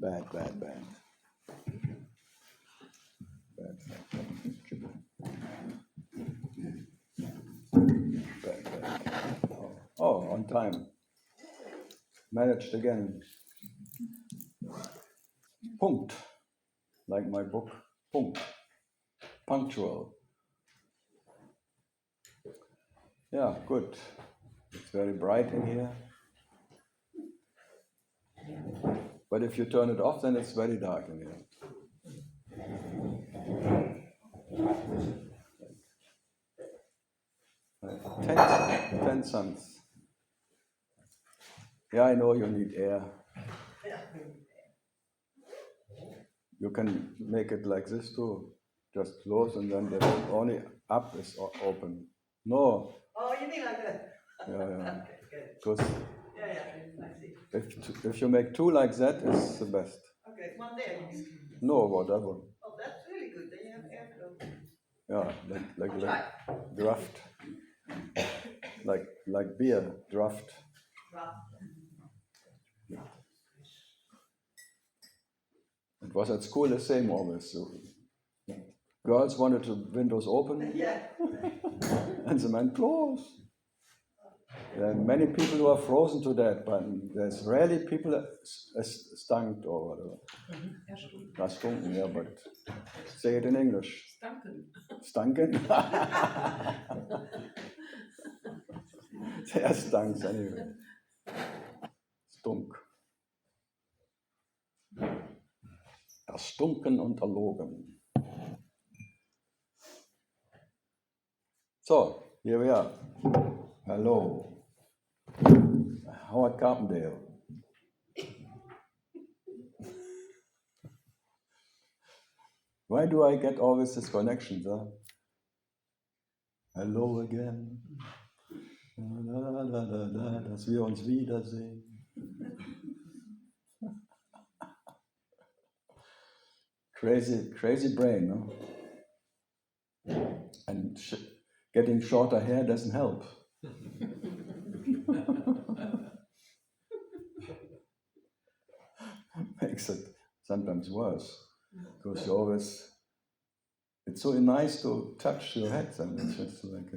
Bad. Oh, on time. Managed again. Punkt. Like my book. Punkt. Punctual. Yeah, good. It's very bright in here. But if you turn it off, then it's very dark in here. 10 suns. Yeah, I know you need air. You can make it like this too. Just close and then the only up is open. No. Oh, you mean like that? Yeah. Okay, good. Because I see. if you make two like that, it's the best. Okay, one there. No, whatever. Oh, that's really good. Then you have airflow. Yeah, like draft. Like beer, draft. It was at school the same always. So girls wanted the windows open, Yeah. and the men close. There are many people who are frozen to death, but there's rarely people stunk or whatever. Stunken, yeah, but say it in English. Stunken. They are stunks anyway. Stunk. Erstunken und erlogen. So, here we are. Hello. Howard Carpendale. Why do I get always this connection? Huh? Hello again. Dass wir uns wiedersehen. Crazy brain, no? And getting shorter hair doesn't help. Makes it sometimes worse. Because you always, it's so nice to touch your head, and it's just like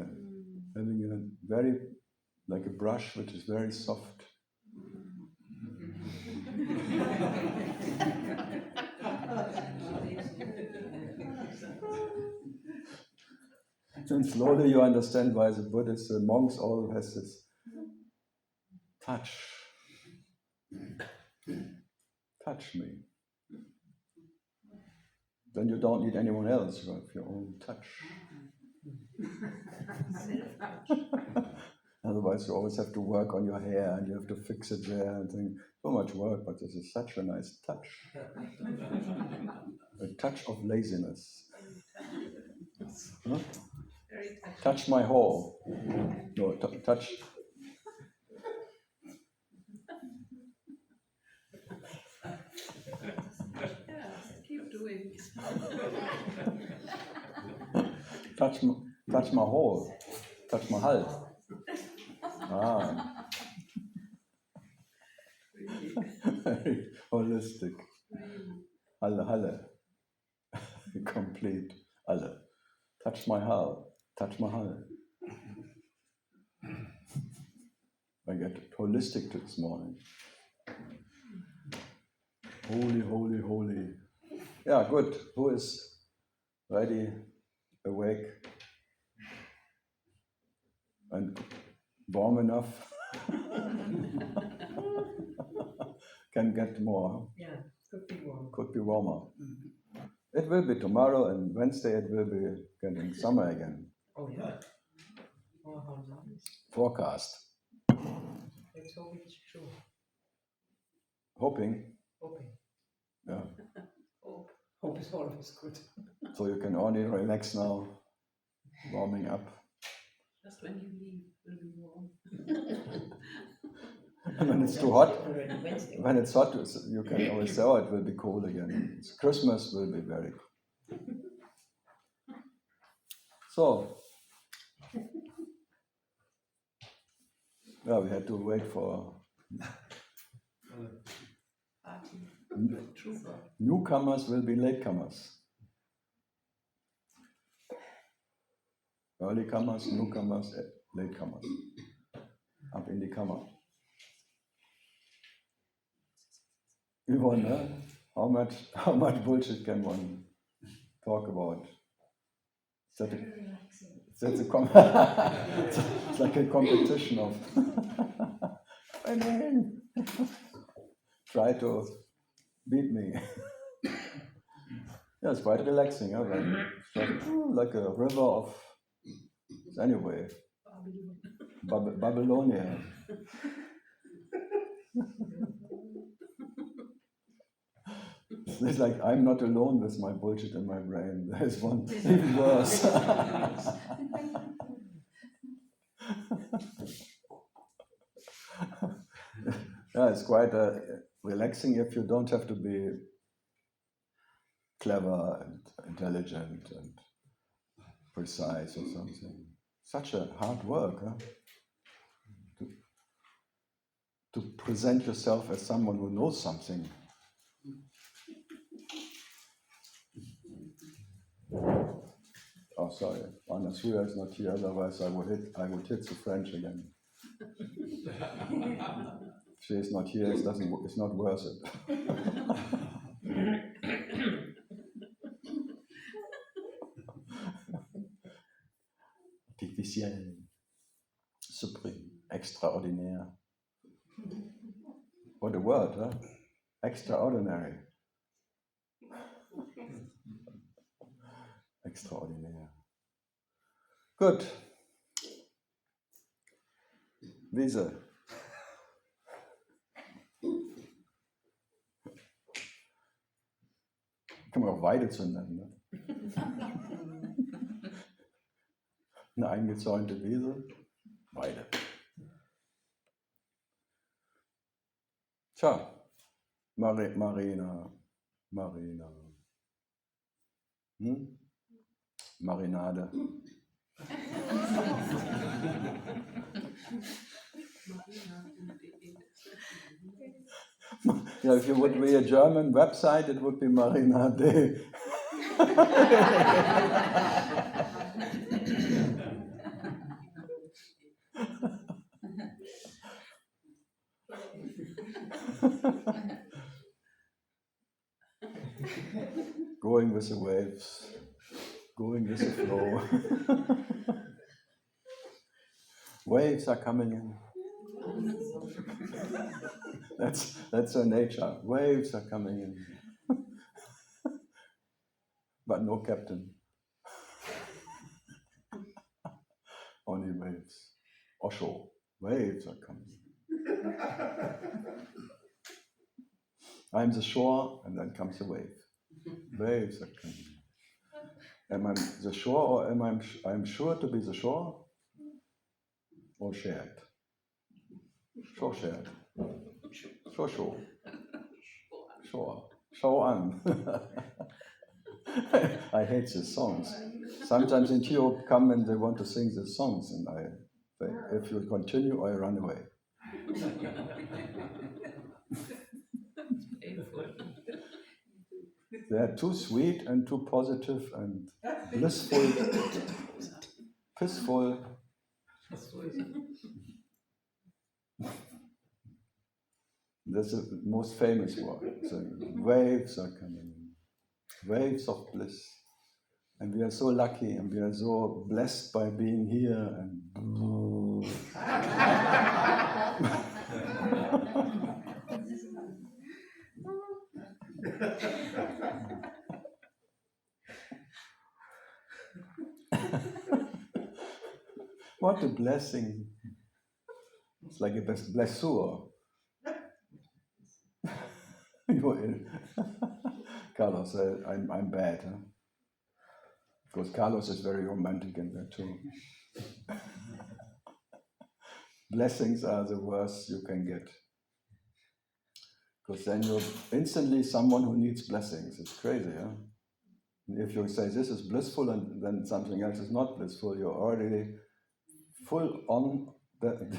having a very, like a brush which is very soft. And slowly you understand why the Buddhists, the monks all has this touch. Touch me. Then you don't need anyone else, you have your own touch. Otherwise you always have to work on your hair and you have to fix it there and think, so much work, but this is such a nice touch. A touch of laziness. Huh? Touch my hole. No, touch. Keep doing. Touch my hole. Touch my Hals. Ah. Very holistic. Halle. Complete. Alle. Touch my Hal. Touch my Hal. I get holistic this morning. Holy. Yeah, good. Who is ready, awake, and warm enough? Can get more. Yeah, could be warm. Could be warmer. It will be tomorrow, and Wednesday it will be getting summer again. Oh, yeah. Oh, how nice. Forecast. Let's hope it's true. Hoping. Yeah. Hope is always good. So you can only relax now, warming up. Just when you leave, will be warm. And when it's too hot, when it's hot, you can always say, oh, it will be cold again. Christmas will be very cold. So, yeah, we had to wait for Super. Newcomers will be latecomers. Early comers, newcomers, latecomers. Up in the Kammer. Yvonne, how much bullshit can one talk about? It's like a competition of winning. Try to beat me. Yeah, it's quite relaxing. Huh? It's like a river of, anyway, Babylonia. It's like I'm not alone with my bullshit in my brain. There's one even worse. Yeah, it's quite relaxing if you don't have to be clever and intelligent and precise or something. Such a hard work, huh? To present yourself as someone who knows something. Oh, sorry, Anna Suya is not here. Otherwise, I would hit the French again. She is not here. It's not worth it. Artificiel, supreme, extraordinaire. What a word, huh? Extraordinary. Extraordinaire. Good. Wiese. Kann man auch Weide nennen. Ne? Eine eingezäunte Wiese. Weide. Tja, Marina. Marinade. Yeah, if you would be a German website, it would be Marinade. Going with the waves, going with the flow. Waves are coming in. That's their nature. Waves are coming in. But no captain. Only waves. Osho. Waves are coming. I'm the shore, and then comes the wave. Waves are coming. Am I the shore, or I'm sure to be the shore? Or shared? Shore shared. Shore. Show on. I hate these songs. Sometimes in Europe come and they want to sing these songs, and I say, if you continue, I run away. They are too sweet and too positive and blissful, peaceful. That's the most famous one. So waves are coming in. Waves of bliss. And we are so lucky and we are so blessed by being here and what a blessing. It's like a blessur. Carlos, I'm bad, huh? Because Carlos is very romantic in that too. Blessings are the worst you can get. Because then you're instantly someone who needs blessings. It's crazy, huh? If you say this is blissful and then something else is not blissful, you're already full on the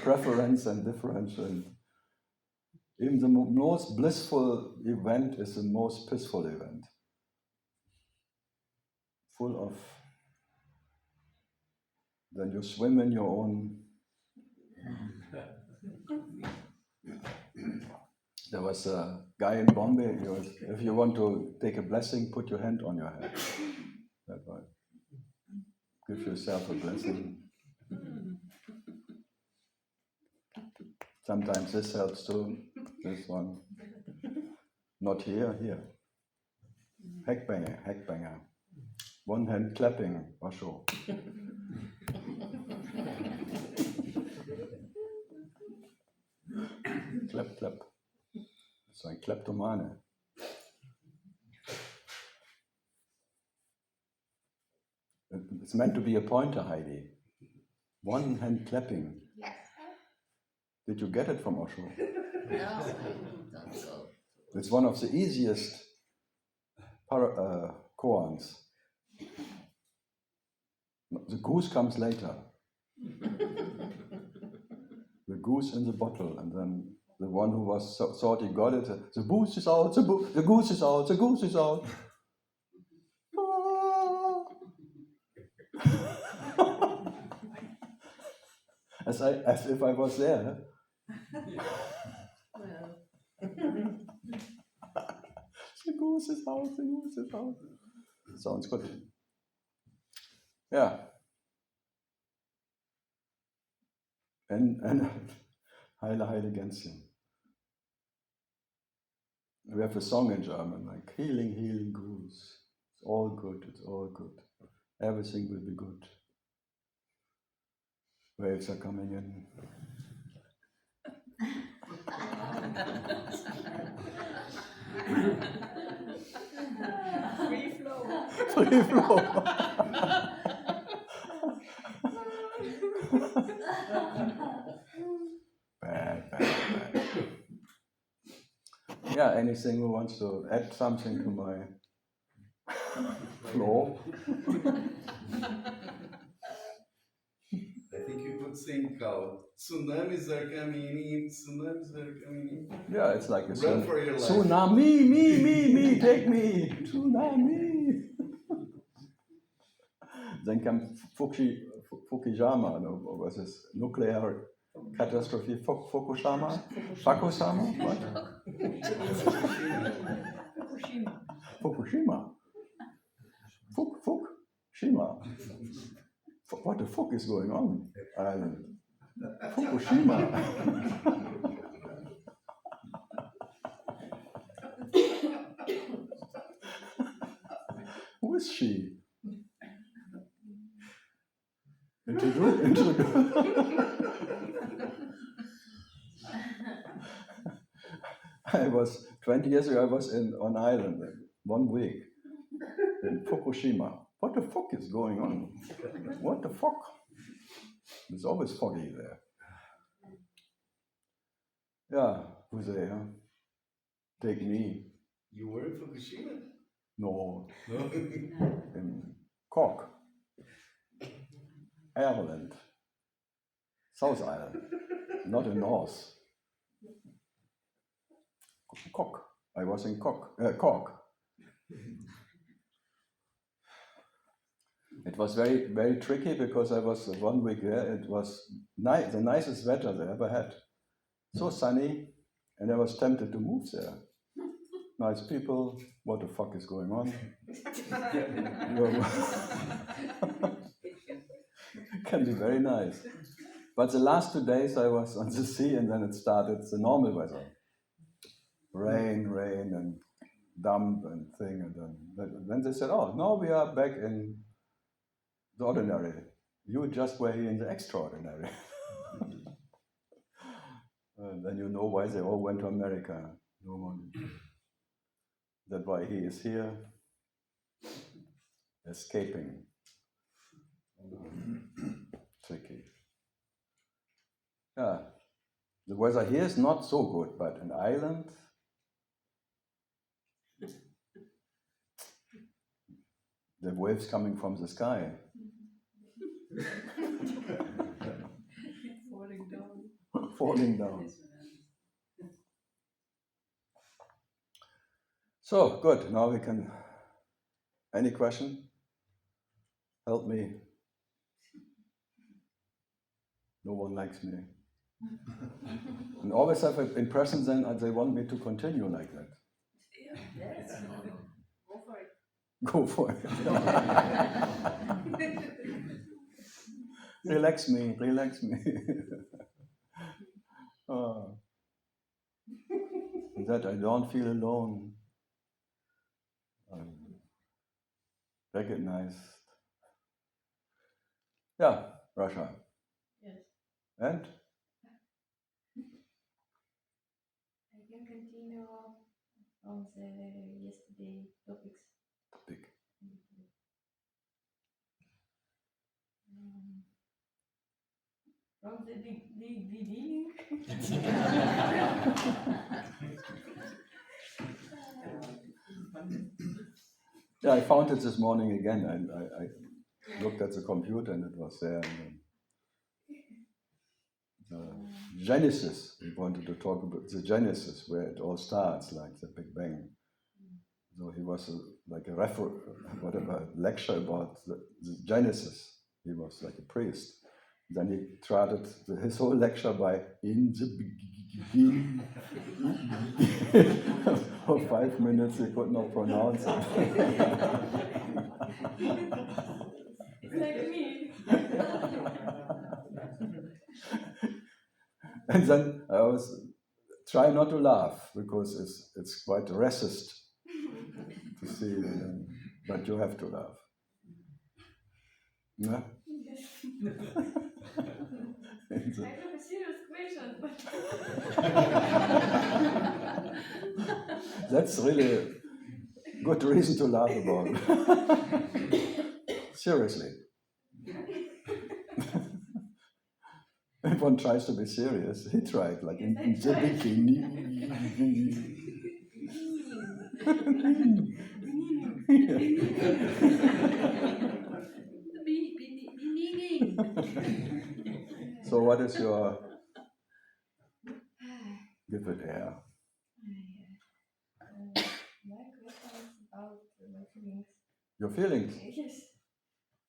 preference and difference. And Even the most blissful event is the most peaceful event. Full of, then you swim in your own. There was a guy in Bombay, he was, if you want to take a blessing, put your hand on your head. That way. Give yourself a blessing. Sometimes this helps too. This one. Not here, here. Heckbanger, heckbanger. One hand clapping, Osho. Clap, clap. So ein Kleptomane. It's meant to be a pointer, Heidi. One hand clapping. Did you get it from Osho? No, don't go. It's one of the easiest koans. The goose comes later. The goose in the bottle, and then the one who was thought he got it. The goose is out. The goose is out. The goose is out. As if I was there. Well, The goose is out. The goose is out. Sounds good. Yeah. And Heile, Heile Gänschen. We have a song in German, like healing, healing goose. It's all good, it's all good. Everything will be good. Waves are coming in. Free flow. Free flow. Bad. Yeah, anything who wants to add something to my flow? I think you could sing, Karl. Tsunamis are coming in, tsunamis are coming in. Yeah, it's like a Run for your life. tsunami, me, take me, tsunami. Then comes Fukushima, no, what was this? Nuclear catastrophe, Fukushima? Fukushima? What? Fukushima. Fukushima. What the fuck is going on, Ireland? Fukushima. Who is she? I was 20 years ago. I was on Ireland 1 week in Fukushima. What the fuck is going on? What the fuck? It's always foggy there. Yeah, who's there? Take me. You were in Fukushima? No, No. in Cork, Ireland, South Ireland, not in North. Cork. I was in Cork. It was very, very tricky because I was 1 week there. It was the nicest weather they ever had. So sunny, and I was tempted to move there. Nice people. What the fuck is going on? Can be very nice. But the last 2 days I was on the sea, and then it started the normal weather. Rain, and dump and thing, and then they said, "Oh, now we are back in the ordinary. You just were here in the extraordinary." Then you know why they all went to America. No one. That's why he is here, escaping. Tricky. Yeah, the weather here is not so good, but in Ireland, the waves coming from the sky. falling down. Falling down. So, good, now we can, any question? Help me. No one likes me. And always have an impression then they want me to continue like that. Yes. Go for it. Go for it. Relax me, relax me. That I don't feel alone. I'm recognized. Yeah, Russia. Yes, And? I can continue on the yesterday topics. Topic. Um, from the beginning. Yeah, I found it this morning again. I looked at the computer and it was there. Genesis. We wanted to talk about the Genesis, where it all starts, like the Big Bang. So he was like a lecture about the Genesis. He was like a priest. Then he started his whole lecture by "in the beginning." For 5 minutes he could not pronounce it. It's like me. And then I always try not to laugh because it's quite racist to see, but you have to laugh. Yeah? Yes. I have a serious question, but That's really a good reason to laugh about. Seriously. If one tries to be serious, he tried, like in the beginning. Beginning. So what is your, give it air. my question is about my feelings. Your feelings? Yes.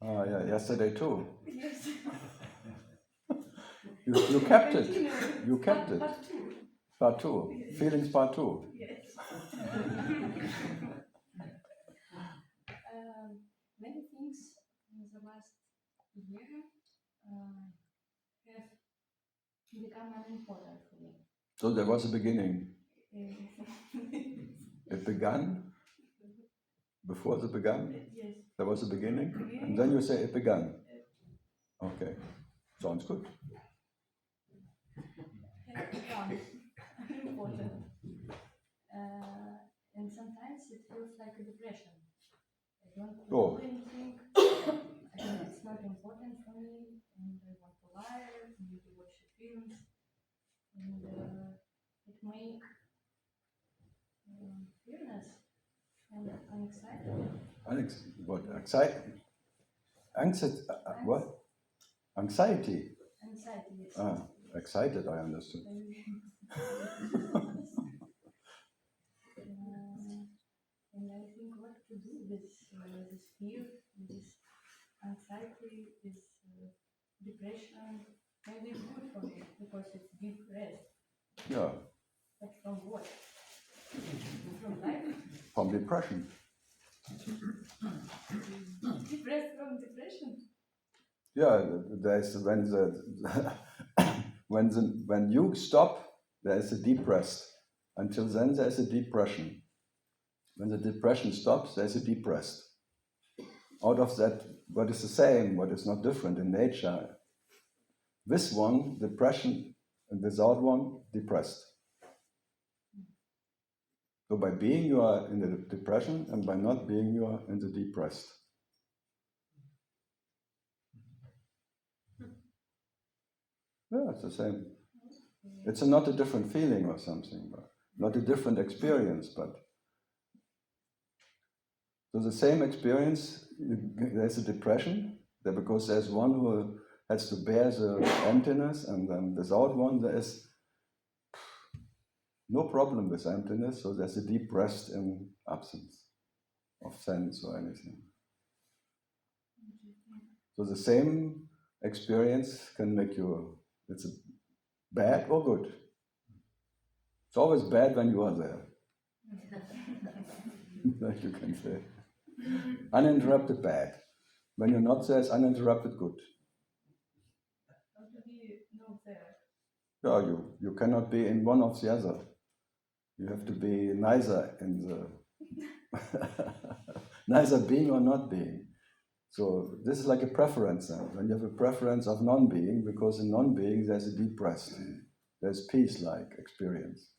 Ah, yeah, yesterday too. Yes. You kept it. You kept it. Part two. Part two. Yes. Feelings part two. Yes. Many things in the last year have become unimportant for me. So there was a beginning. Uh, It began. Before the began, yes. there was a beginning. And then you say it began. Okay. Sounds good. Has become unimportant. And sometimes it feels like a depression. I don't want to Oh. do anything. And it's not important for me. And I want to lie, maybe watch films. And it makes fearless and unexcited. What? Anxiety? What? Anxiety. Anxiety, yes. Ah, excited, I understood. And I think what to do with this fear, this anxiety, this depression. Maybe it's good for me because it's deep rest. Yeah, But from what? From life? from depression. Deep rest from depression? Yeah, there's when you stop, there is a deep rest. Until then, there is a depression. When the depression stops, there is a deep rest. Out of that, what is the same, what is not different in nature? With one, depression, and without one, depressed. So by being, you are in the depression, and by not being, you are in the depressed. Yeah, it's the same. It's not a different feeling or something, but not a different experience, but so the same experience, there's a depression, because there's one who has to bear the emptiness, and then without one, there is No problem with emptiness, so there's a deep rest in absence of sense or anything. So the same experience can make you, it's bad or good. It's always bad when you are there. Like you can say. Uninterrupted bad. When you're not there, it's uninterrupted good. How to be not there? Yeah, you cannot be in one of the other. You have to be neither in the neither being or not being. So this is like a preference then. When you have a preference of non-being, because in non-being there's a deep rest. There's peace-like experience.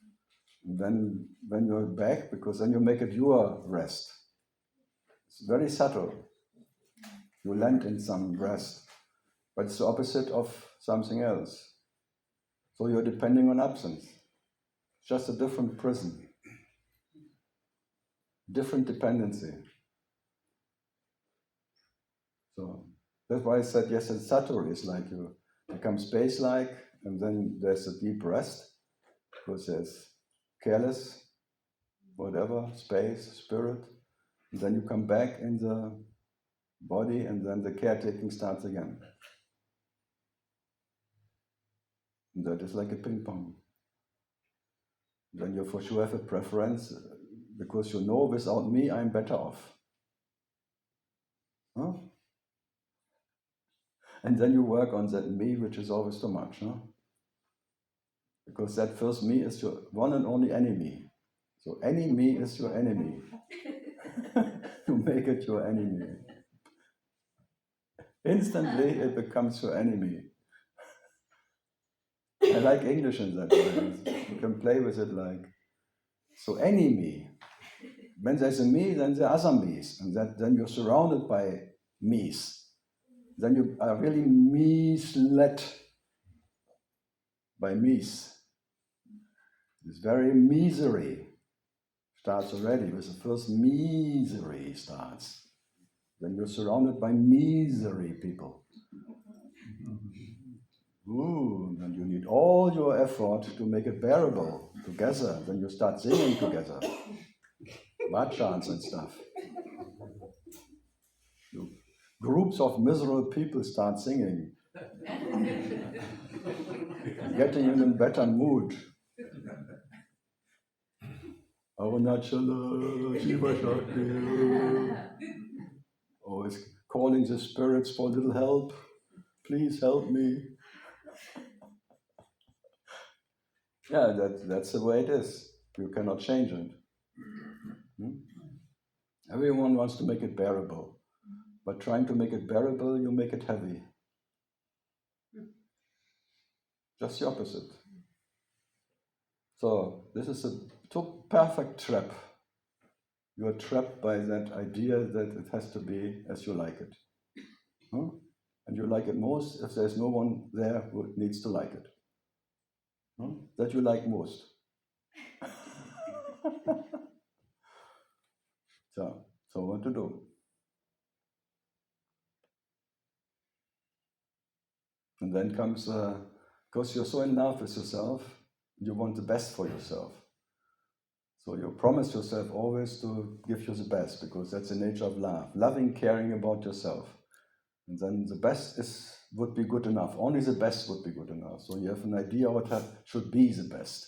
And then when you're back, because then you make it your rest. It's very subtle. You land in some rest, but it's the opposite of something else. So you're depending on absence. It's just a different prison, different dependency. So that's why I said yes, and Satori is like you become space-like, and then there's a deep rest, because there's careless, whatever, space, spirit, and then you come back in the body, and then the caretaking starts again. And that is like a ping pong. Then you for sure have a preference, because you know without me I'm better off. Huh? And then you work on that me, which is always too much. Huh? Because that first me is your one and only enemy. So any me is your enemy. You make it your enemy. Instantly it becomes your enemy. I like English in that way. You can play with it like, so any me. When there's a me, then there are other me's. And then you're surrounded by me's. Then you are really misled by me's. This very misery starts already with the first misery starts. Then you're surrounded by misery people. Ooh, then you need all your effort to make it bearable together. Then you start singing together. Bhajans and stuff. Groups of miserable people start singing. Getting in a better mood. Arunachala, Shiva Shakti. Always calling the spirits for a little help. Please help me. Yeah, that's the way it is. You cannot change it. Everyone wants to make it bearable. But trying to make it bearable, you make it heavy. Just the opposite. So this is a perfect trap. You are trapped by that idea that it has to be as you like it. Huh? And you like it most if there's no one there who needs to like it. Huh? That you like most. So what to do? And then comes, because you're so in love with yourself, you want the best for yourself. So you promise yourself always to give you the best, because that's the nature of love. Loving, caring about yourself. And then the best would be good enough. Only the best would be good enough. So you have an idea what should be the best.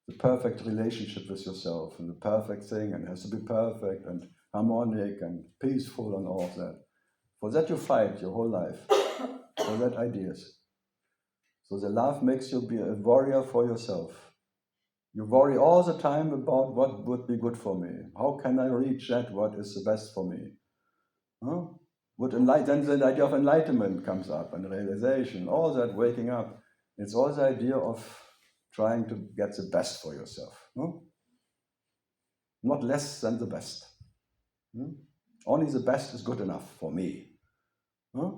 The perfect relationship with yourself, and the perfect thing, and it has to be perfect and harmonic and peaceful and all of that. For that you fight your whole life. For that ideas. So the love makes you be a warrior for yourself. You worry all the time about what would be good for me. How can I reach that? What is the best for me? Huh? Then the idea of enlightenment comes up, and realization, all that waking up. It's all the idea of trying to get the best for yourself. Huh? Not less than the best. Only the best is good enough for me. Huh?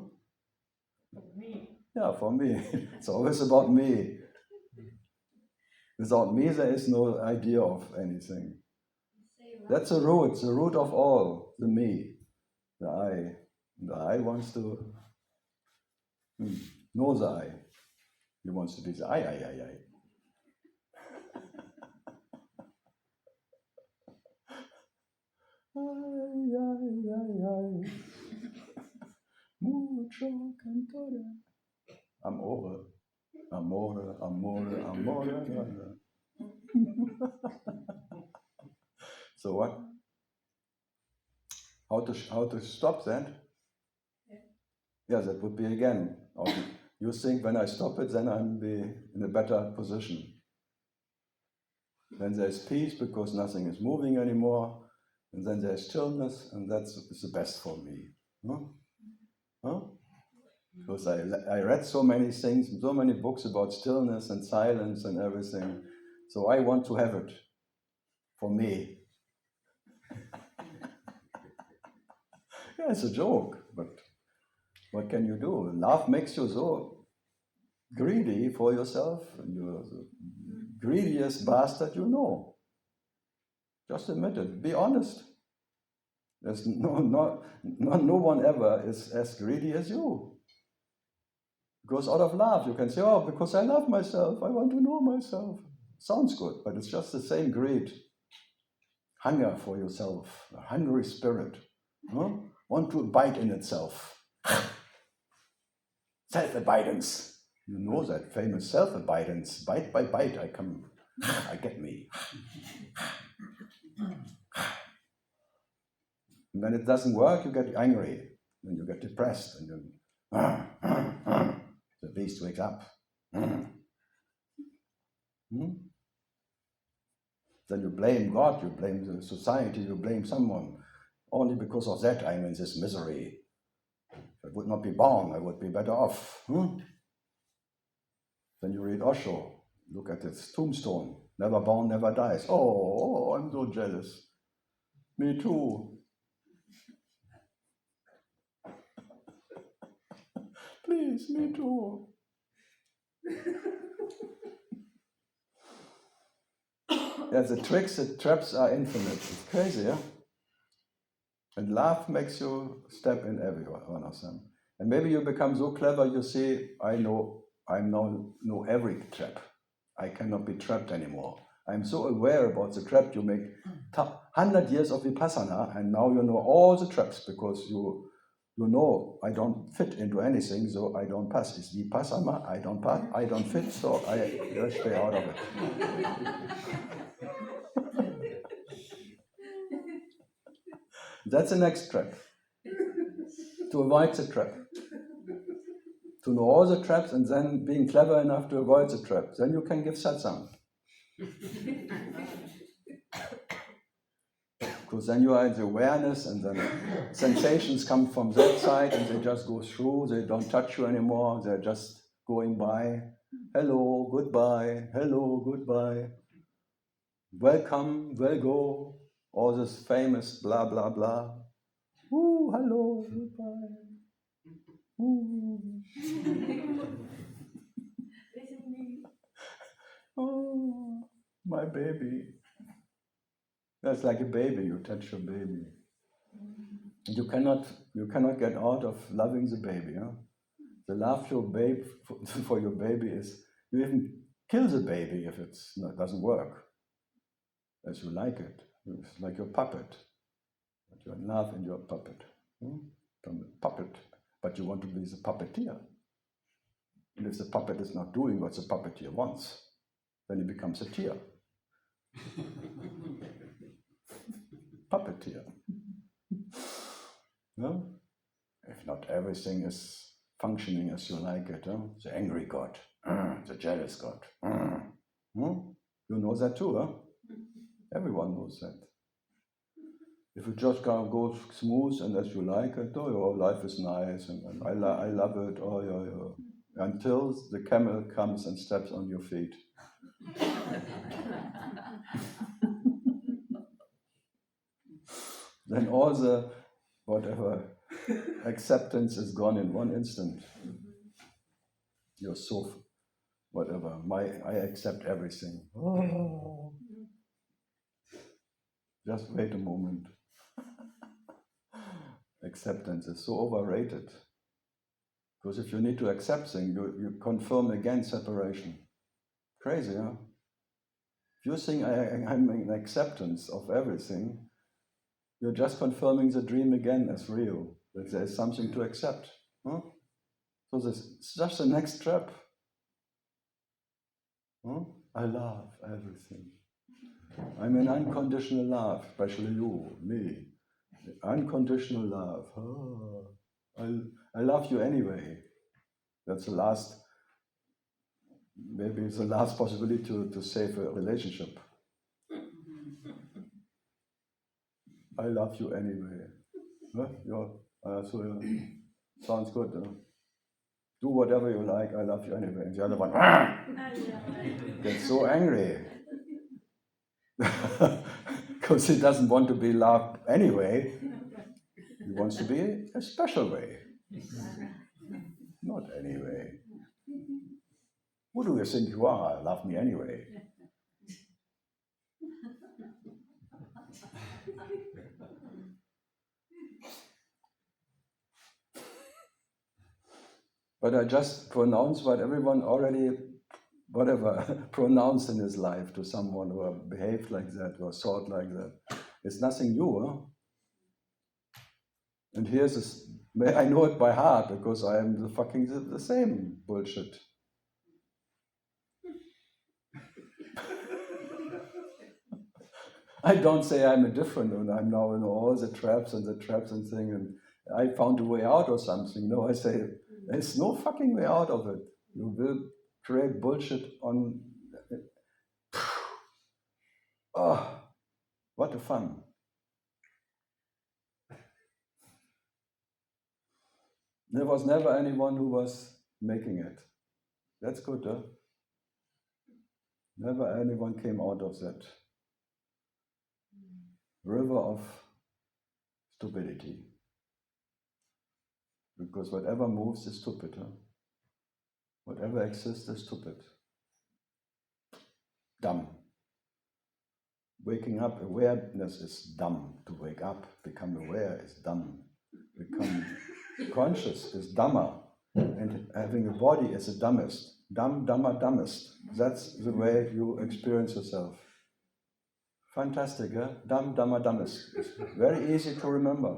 For me. Yeah, for me. It's always about me. Without me, there is no idea of anything. That's the root of all, the me, the I. The I wants to know the I. He wants to be the I. Ay, ay, ay, ay. Mucho cantore. Amore, amore, amore, amore. So what? How to stop that? Yeah, that would be again. You think when I stop it, then I'll be in a better position. Then there's peace because nothing is moving anymore, and then there's stillness, and that's the best for me. Huh? Huh? Because I read so many things, so many books about stillness and silence and everything. So I want to have it for me. Yeah, it's a joke, but what can you do? Love makes you so greedy for yourself, and you're the greediest bastard you know. Just admit it. Be honest. There's no one ever is as greedy as you. Because out of love, you can say, oh, because I love myself, I want to know myself. Sounds good, but it's just the same greed. Hunger for yourself, a hungry spirit. Huh? Want to bite in itself. Self-abidance. You know that famous self-abidance. Bite by bite, I get me. And when it doesn't work, you get angry. Then you get depressed. And then the beast wakes up. Then you blame God, you blame the society, you blame someone. Only because of that I'm in this misery. If I would not be born, I would be better off. Then you read Osho. Look at his tombstone. Never born, never dies. Oh, I'm so jealous. Me too. Please, me too. Yeah, the traps are infinite. It's crazy, yeah? And love makes you step in every one of them. And maybe you become so clever, you see, I know every trap. I cannot be trapped anymore. I'm so aware about the trap. You make 100 years of Vipassana, and now you know all the traps because you know I don't fit into anything, so I don't pass. It's Vipassana, I don't fit, so I just stay out of it. That's the next trap. To avoid the trap. To know all the traps and then being clever enough to avoid the trap. Then you can give satsang. Because then you are in the awareness and then sensations come from that side and they just go through, they don't touch you anymore, they're just going by. Hello, goodbye, hello, goodbye. Welcome, well go. All this famous blah, blah, blah. Ooh, hello, goodbye. Ooh. Oh, my baby. That's like a baby, you touch your baby. You cannot get out of loving the baby. Huh? The love for your baby is, you even kill the baby if it doesn't work as you like it. It's like your puppet. But you're in love in your puppet. From the puppet, but you want to be the puppeteer. And if the puppet is not doing what the puppeteer wants, then he becomes a tear. Puppeteer. No? If not everything is functioning as you like it, the angry God, the jealous God. You know that too, huh? Everyone knows that. If you just go smooth and as you like it, your life is nice and I love it, until the camel comes and steps on your feet. Then all the whatever acceptance is gone in one instant. You're so whatever. I accept everything. Oh. Just wait a moment. Acceptance is so overrated. Because if you need to accept things, you confirm again separation. Crazy, huh? If you think I'm in acceptance of everything, You're just confirming the dream again as real, that there's something to accept. Huh? So this is just the next step. Huh? I love everything. I'm in unconditional love, especially you, me. Unconditional love. Oh, I love you anyway. That's the last, maybe it's the last possibility to save a relationship. I love you anyway. Huh? Sounds good. Huh? Do whatever you like, I love you anyway. And the other one gets so angry. Because he doesn't want to be loved anyway. He wants to be a special way. Not anyway. Who do you think you are? Love me anyway. But I just pronounce what everyone already, whatever, pronounced in his life to someone who behaved like that or thought like that. It's nothing new, huh? And here's this, I know it by heart because I am the same bullshit. I don't say I'm a different and I'm now in all the traps and thing and I found a way out or something. No, I say there's no fucking way out of it. You will create bullshit on. Oh, what a fun. There was never anyone who was making it. That's good, huh? Never anyone came out of that river of stupidity. Because whatever moves is stupid, huh? Whatever exists is stupid. Dumb. Waking up, awareness is dumb. To wake up, become aware is dumb. Become conscious is dumber. And having a body is the dumbest. Dumb, dumber, dumbest. That's the way you experience yourself. Fantastic, huh? Dumb, dumber, dumbest. It's very easy to remember.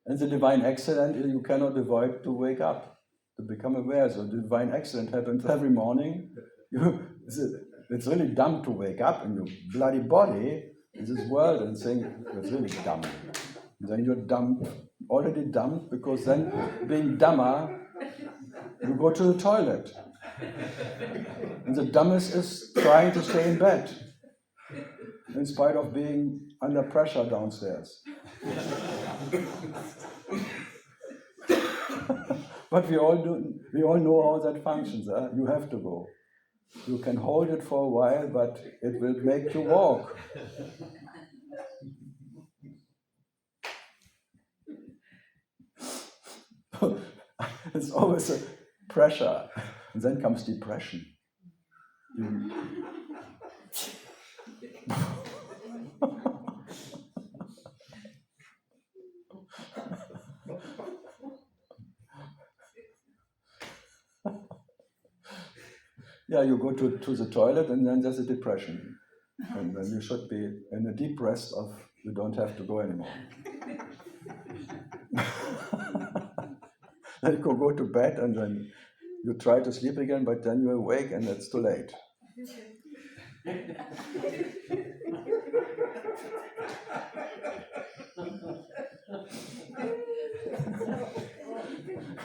And the divine accident, you cannot avoid to wake up, to become aware. So the divine accident happens every morning. It's really dumb to wake up in your bloody body in this world and think it's really dumb. And then you're dumb, already dumb, because then being dumber, you go to the toilet. And the dumbest is trying to stay in bed, in spite of being under pressure downstairs. But we all know how that functions. Huh? You have to go. You can hold it for a while, but it will make you walk. It's always a pressure. And then comes depression. Yeah, you go to the toilet and then there's a depression. And then you should be in a deep rest of you don't have to go anymore. Then you go to bed and then you try to sleep again, but then you awake and it's too late.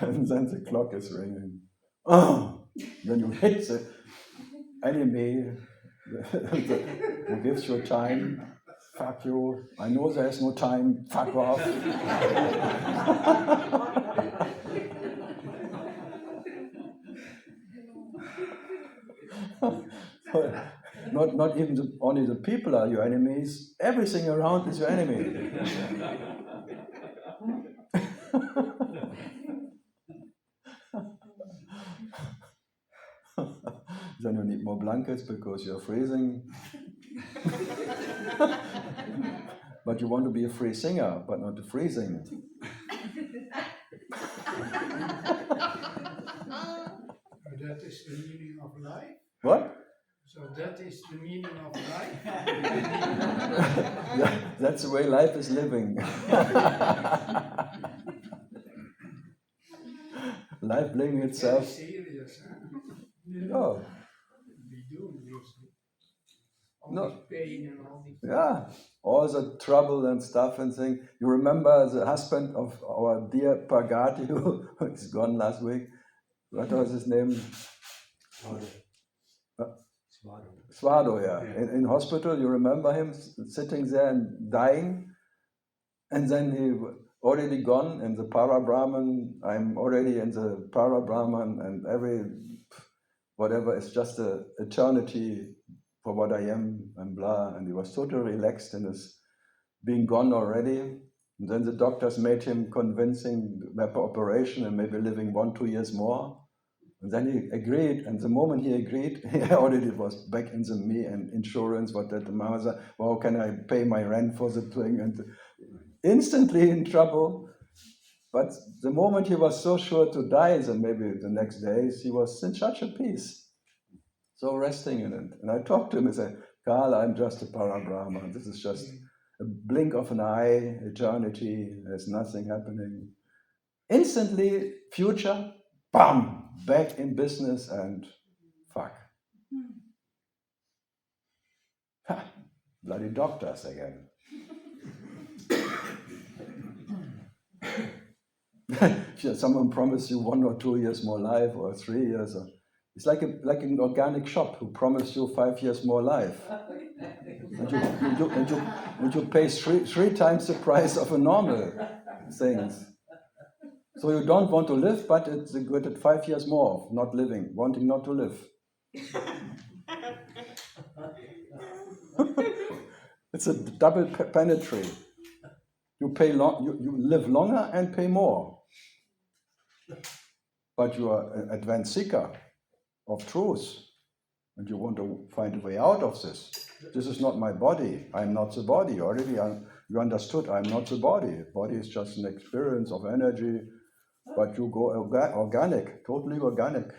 And then the clock is ringing. Oh! Then you hit the enemy who gives you time. Fuck you. I know there's no time. Fuck off. Not even only the people are your enemies. Everything around is your enemy. Then you need more blankets because you're freezing. But you want to be a free singer, but not a freezing. That is the meaning of life. What? So that is the meaning of life. That's the way life is living. Life living Very itself. serious, huh? No, We do usually. All No. this pain and all these yeah, all the trouble and stuff and thing. You remember the husband of our dear Pagati who is gone last week? What was his name? Swado, yeah. In hospital, you remember him sitting there and dying? And then he already gone in the Para-Brahman. I'm already in the Para-Brahman, and every whatever is just a eternity for what I am and blah. And he was totally relaxed in his being gone already. And then the doctors made him convincing about operation and maybe living 1-2 years more. And then he agreed, and the moment he agreed, he already was back in the me and insurance, what that the mama said, well, how can I pay my rent for the thing? And instantly in trouble. But the moment he was so sure to die, then maybe the next days, he was in such a peace, so resting in it. And I talked to him and said, Karl, I'm just a Parabrahma. This is just a blink of an eye, eternity, there's nothing happening. Instantly, future, bam, back in business and fuck. Ha, bloody doctors again. If someone promised you 1 or 2 years more life or 3 years, or, it's like an organic shop who promised you 5 years more life. And you pay three times the price of a normal things. So you don't want to live, but it's good at 5 years more of not living, wanting not to live. It's a double penetrate. You pay you live longer and pay more. But you are an advanced seeker of truth, and you want to find a way out of this. This is not my body. I'm not the body. Already you understood I'm not the body. Body is just an experience of energy, but you go organic, totally organic.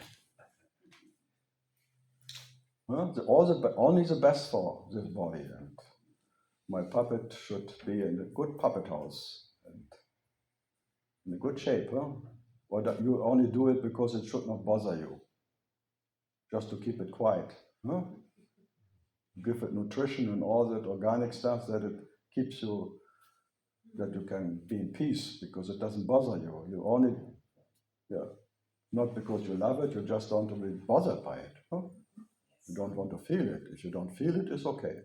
Huh? Only the best for this body. And my puppet should be in a good puppet house and in a good shape. Huh? Or that you only do it because it should not bother you, just to keep it quiet. Huh? Give it nutrition and all that organic stuff that it keeps you, that you can be in peace because it doesn't bother you. You only, not because you love it, you just don't want to be bothered by it. Huh? You don't want to feel it. If you don't feel it, it's okay.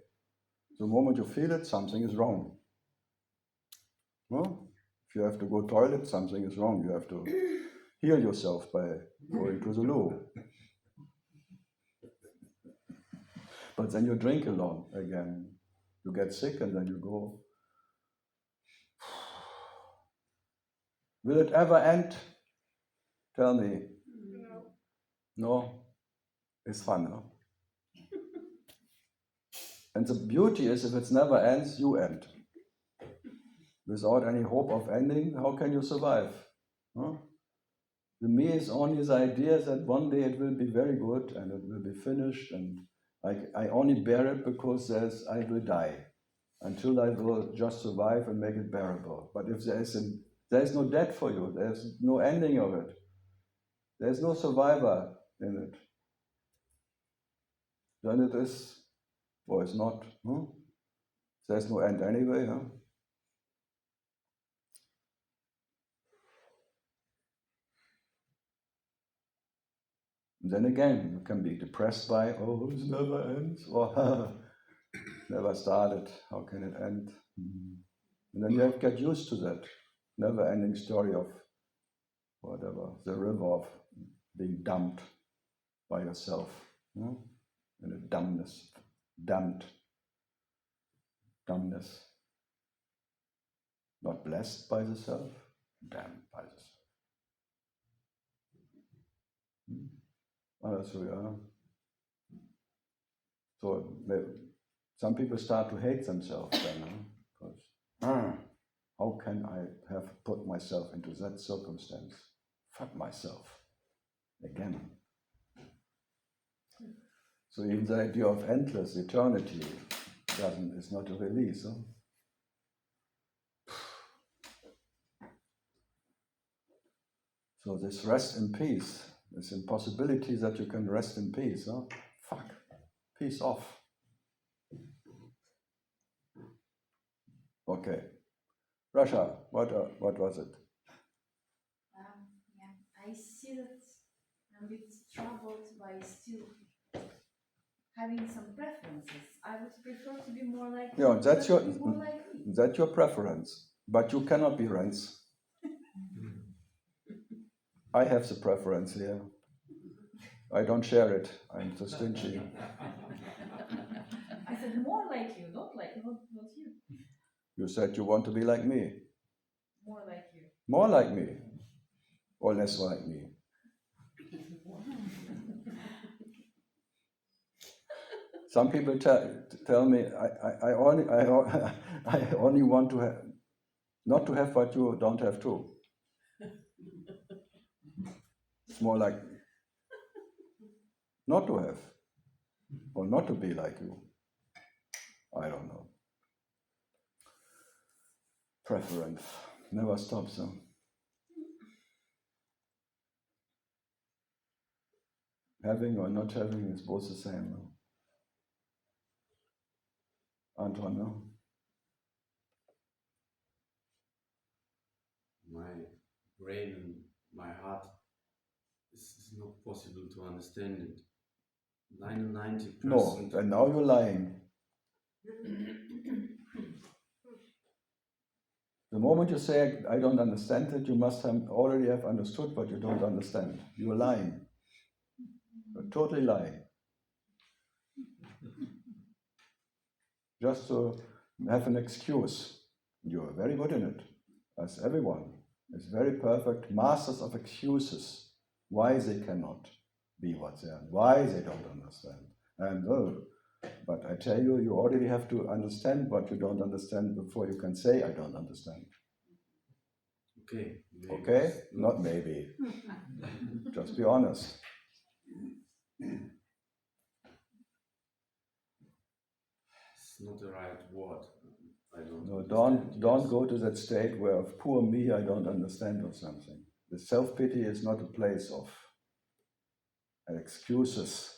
The moment you feel it, something is wrong. Huh? If you have to go to the toilet, something is wrong. You have to heal yourself by going to the loo. But then you drink alone again. You get sick and then you go. Will it ever end? Tell me. No? It's fun, no? And the beauty is, if it never ends, you end. Without any hope of ending, how can you survive? Huh? The me is only the idea that one day it will be very good and it will be finished, and I only bear it because I will die. Until I will just survive and make it bearable. But if there is no death for you, there's no ending of it. There's no survivor in it. Then it is, or it's not. Huh? There's no end anyway. Huh? And then again, you can be depressed by, oh, it never ends, or never started, how can it end? And then you have to get used to that never-ending story of whatever, the river of being dumped by yourself, in a dumbness, dumbness, not blessed by the self, damned by the self. So yeah. So some people start to hate themselves then, because how can I have put myself into that circumstance? Fuck myself again. So even the idea of endless eternity is not a release. Huh? So this rest in peace, this impossibility that you can rest in peace. Huh? Fuck, peace off. Okay, Russia, what was it? I see that I'm a bit troubled by still having some preferences. I would prefer to be more like Yeah, you, that's but your be more like me. that's your preference, but you cannot be Renz. I have the preference here. I don't share it. I'm too stingy. I said more like you, not you. You said you want to be like me. More like you. More like me, or less like me. Some people tell me I only want to have, not to have what you don't have too. It's more like not to have, or not to be like you. I don't know. Preference never stops. Huh? Having or not having is both the same. No? Anton, no? My brain and my heart is not possible to understand it. 99%. No, and now you're lying. The moment you say, I don't understand it, you must already have understood what you don't understand. You're lying. You're totally lying. Just to have an excuse. You're very good in it, as everyone is very perfect, masters of excuses, why they cannot be what they are, why they don't understand. And but I tell you, you already have to understand what you don't understand before you can say, I don't understand. Okay. Maybe. Okay? Not maybe. Just be honest. It's not the right word. I don't. No, understand. don't go to that state where of poor me, I don't understand or something. The self-pity is not a place of excuses.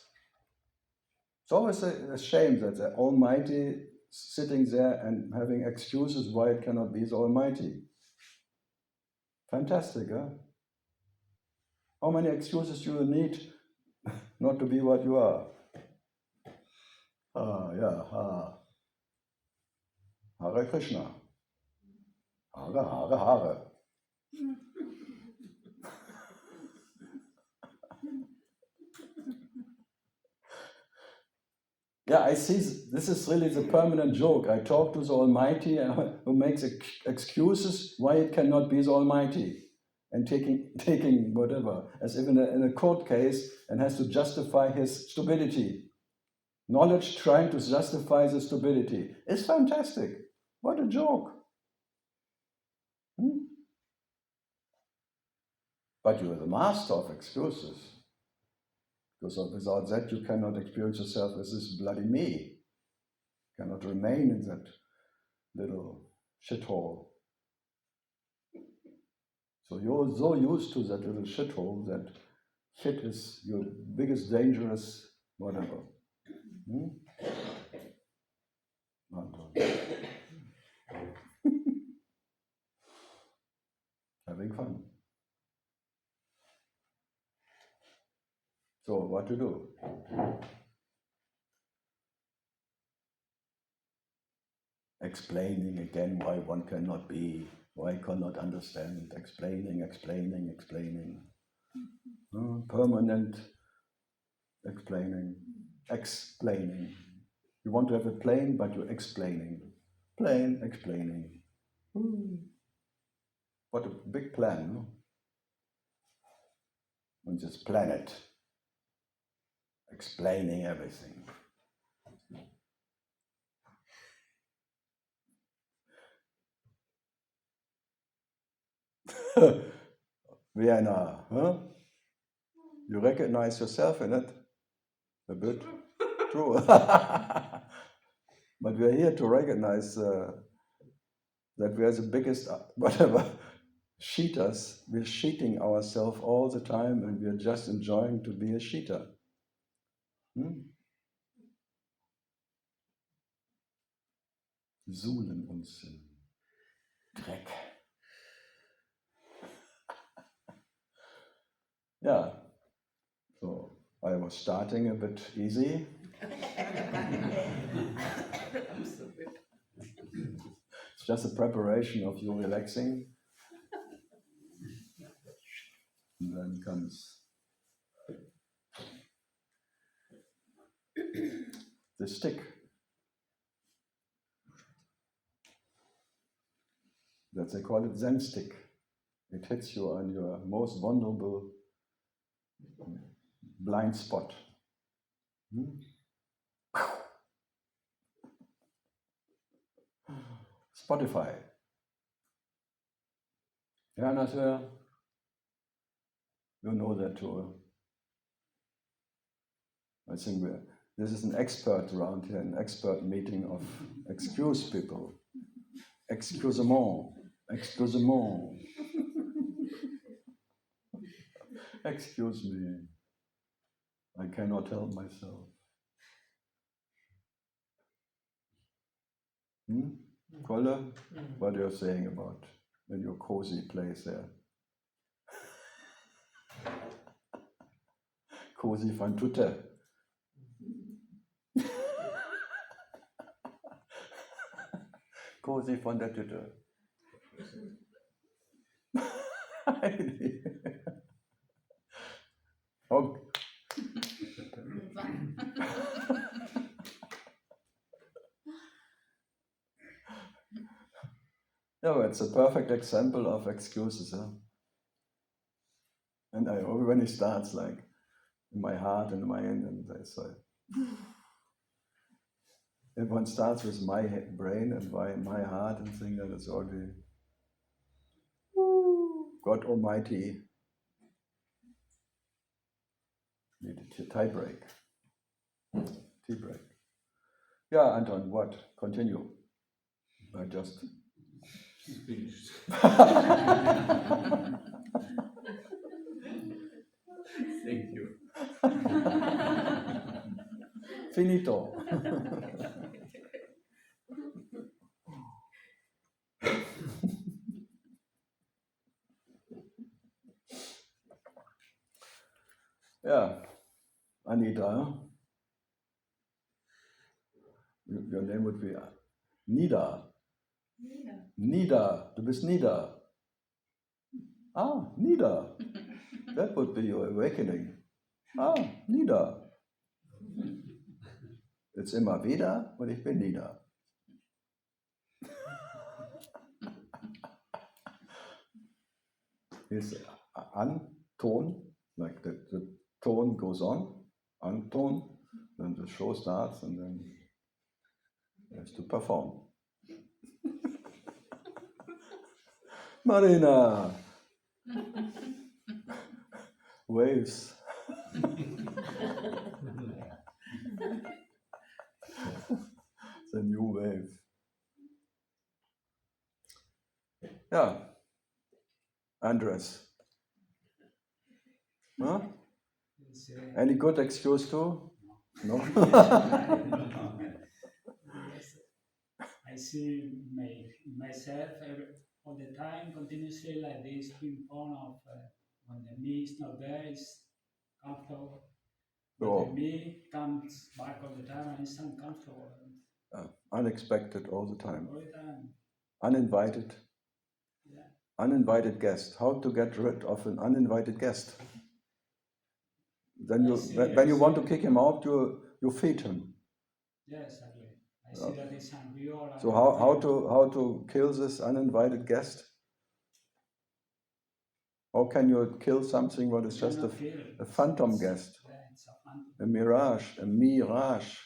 It's always a shame that the Almighty sitting there and having excuses why it cannot be the Almighty. Fantastic, huh? How many excuses do you need not to be what you are? Hare Krishna. Hare. Yeah, I see this is really the permanent joke. I talk to the Almighty who makes excuses why it cannot be the Almighty and taking whatever, as if in a court case, and has to justify his stupidity. Knowledge trying to justify the stupidity. It's fantastic. What a joke. But you are the master of excuses. Because without that, you cannot experience yourself as this bloody me. You cannot remain in that little shithole. So you're so used to that little shithole that shit is your biggest dangerous whatever. Having fun. So what to do? Explaining again why one cannot be, why cannot understand, explaining. Permanent explaining. You want to have a plane, but you're explaining. Plane, explaining. What a big plan, no? On this planet. Explaining everything. Vienna, huh? You recognize yourself in it? A bit? True. But we are here to recognize that we are the biggest, whatever, cheaters. We're cheating ourselves all the time and we're just enjoying to be a cheater. Suhlen uns im Dreck. Yeah, so I was starting a bit easy. It's just a preparation of you relaxing. And then comes the stick. That they call it Zen stick. It hits you on your most vulnerable blind spot. Spotify. Yeah, Nasser, you know that too. I think this is an expert around here, an expert meeting of excuse people. Excusez-moi. Excusez-moi. Excuse me. I cannot help myself. Kolle, what are you saying about in your cozy place there? Cozy van tutte. Cozy van der Tüte. Oh. No, it's a perfect example of excuses. Huh? And when it starts like in my heart and mind, and so if one starts with my brain and my heart and think that it's already God Almighty. Need a tie break. Tea break. Yeah, Anton, what? Continue. I just Finished. Thank you. Finito. Yeah, Anita. Your name would be Nida. Nida. Du bist Nida. Ah, Nida. That would be your awakening. Ah, Nida. It's immer wieder und ich bin Nida. Is Anton, like the tone goes on, Anton, then the show starts and then he has to perform. Marina! Waves. The new wave. Yeah. Andres. Huh? Any good excuse too? No? Yes. I see myself all the time, continuously like this ping pong of when the me is not there, it's comfortable. But Oh. the me comes back all the time and it's uncomfortable. Unexpected all the time. All the time. Uninvited. Yeah. Uninvited guest. How to get rid of an uninvited guest? Then when you want to kick him out, you feed him. Yes, exactly. I see that it's unreal. So how to kill this uninvited guest? How can you kill something what is just a phantom guest? Yeah, it's a phantom. A mirage.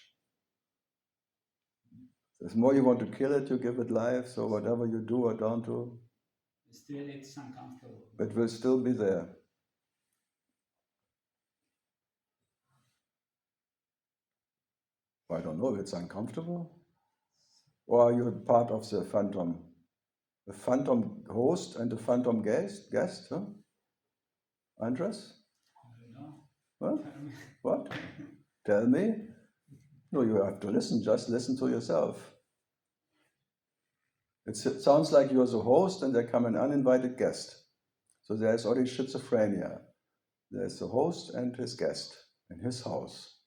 The more you want to kill it, you give it life. So whatever you do or don't do, Still, it's uncomfortable. it will still be there. I don't know, it's uncomfortable. Or are you part of the phantom host and the phantom guest, huh? Andres? I don't know. What? What? Tell me? No, you have to listen, just listen to yourself. It sounds like you're the host and there come an uninvited guest. So there's already schizophrenia. There's the host and his guest in his house.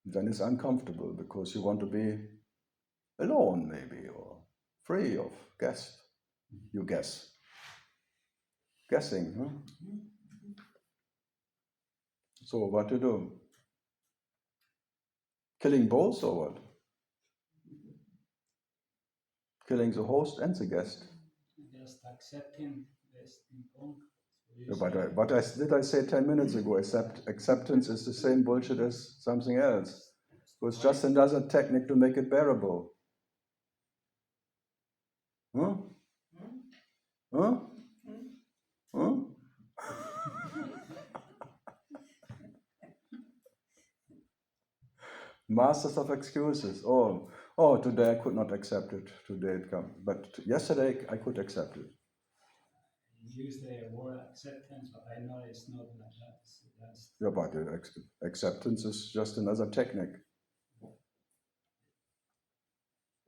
Then it's uncomfortable because you want to be alone, maybe, or free of guest. You guess. Guessing, huh? So what to do? Killing both or what? Killing the host and the guest. Just accepting this ping-pong. Yeah, but what did I say 10 minutes ago? Acceptance is the same bullshit as something else. It was just another technique to make it bearable. Huh? Huh? Huh? Masters of excuses. Oh, today I could not accept it. Today it come, but yesterday I could accept it. You use the word acceptance, but I know it's not like that. It's just Yeah, but acceptance is just another technique.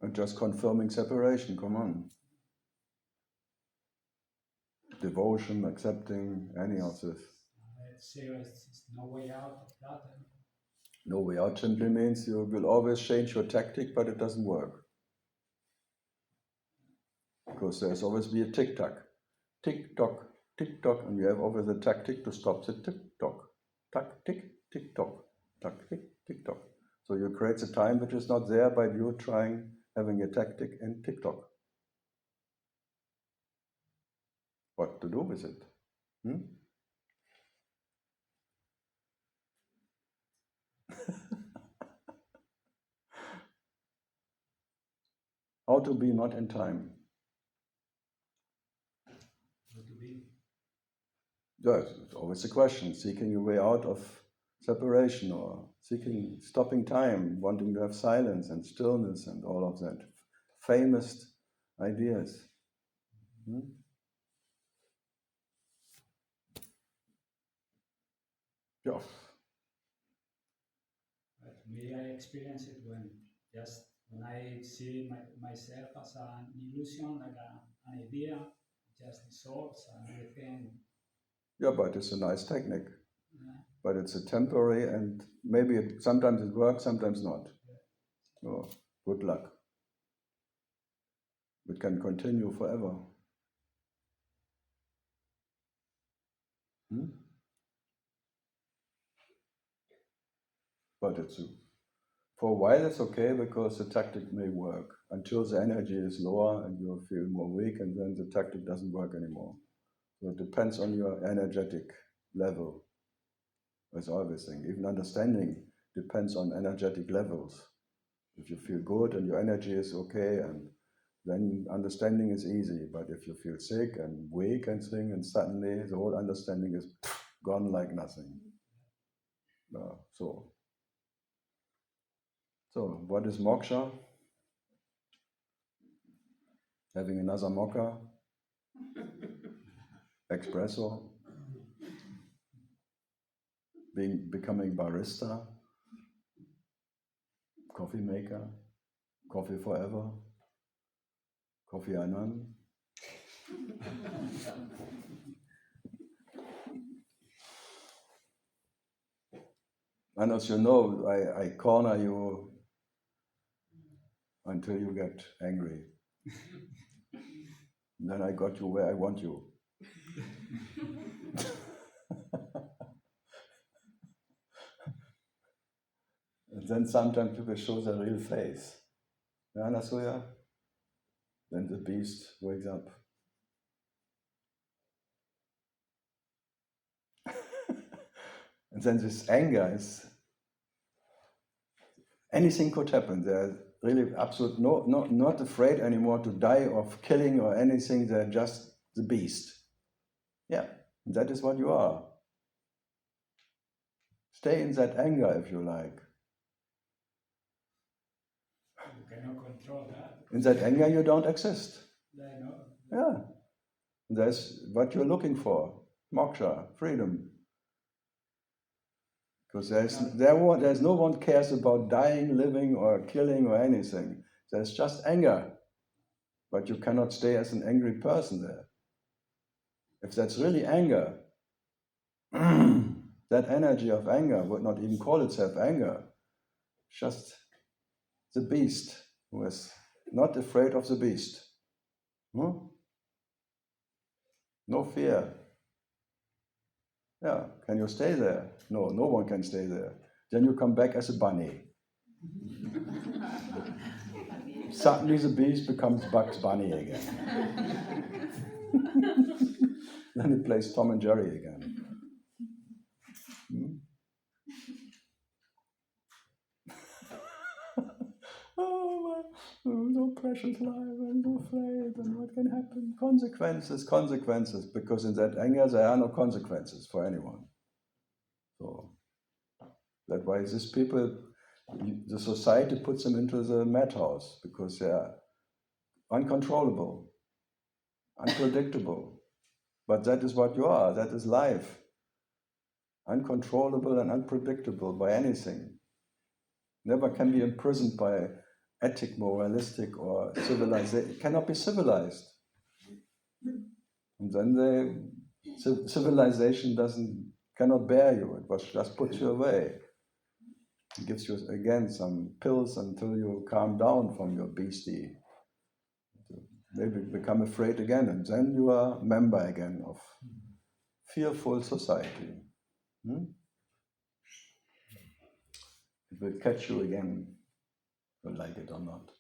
And just confirming separation. Come on. Devotion, accepting, any of this. let's say it's no way out of that. No way out simply means you will always change your tactic, but it doesn't work. Because there's always be a tick-tock, tick-tock, tick-tock, and you have always a tactic to stop the tick-tock, tick, tick-tock, tick, tick-tock. So you create a time which is not there by you trying, having a tactic and tick-tock. What to do with it? How to be not in time? How to be. Yes, it's always a question, seeking a way out of separation or stopping time, wanting to have silence and stillness and all of that. Famous ideas. Yeah. But to me, I experience it when I see myself as an illusion, like an idea, just dissolves and everything. Yeah, but it's a nice technique. Yeah. But it's a temporary and maybe sometimes it works, sometimes not. Yeah. Oh, good luck. It can continue forever. But for a while it's okay because the tactic may work until the energy is lower and you feel more weak, and then the tactic doesn't work anymore. So it depends on your energetic level. With everything, even understanding depends on energetic levels. If you feel good and your energy is okay, and then understanding is easy. But if you feel sick and weak and thing, and suddenly the whole understanding is gone like nothing. So what is moksha? Having another mocha, espresso, becoming barista, coffee maker, coffee forever, coffee Anand. And as you know, I corner you until you get angry. And then I got you where I want you. And then sometimes people show their real face. Yeah, Nasuya? Then the beast wakes up. And then this anger is, anything could happen. They're really absolute, not afraid anymore to die of killing or anything. They're just the beast. Yeah, that is what you are. Stay in that anger if you like. cannot control that. In that anger, you don't exist. I know. Yeah. That's what you're looking for. Moksha, freedom. Because there's no one cares about dying, living, or killing, or anything. There's just anger. But you cannot stay as an angry person there. If that's really anger, that energy of anger would not even call itself anger. Just the beast who is not afraid of the beast. No fear. Yeah, can you stay there? No, no one can stay there. Then you come back as a bunny. Suddenly the beast becomes Bugs Bunny again. Then he plays Tom and Jerry again. Oh, no precious life, I'm so afraid, and what can happen? Consequences, because in that anger there are no consequences for anyone. So that's why these people, the society puts them into the madhouse, because they are uncontrollable, unpredictable. But that is what you are, that is life. Uncontrollable and unpredictable by anything. Never can be imprisoned by ethic, moralistic, or civilization. It cannot be civilized. And then civilization cannot bear you. It just puts you away. It gives you again some pills until you calm down from your beastie. Maybe become afraid again, and then you are a member again of fearful society. It will catch you again, you like it or not.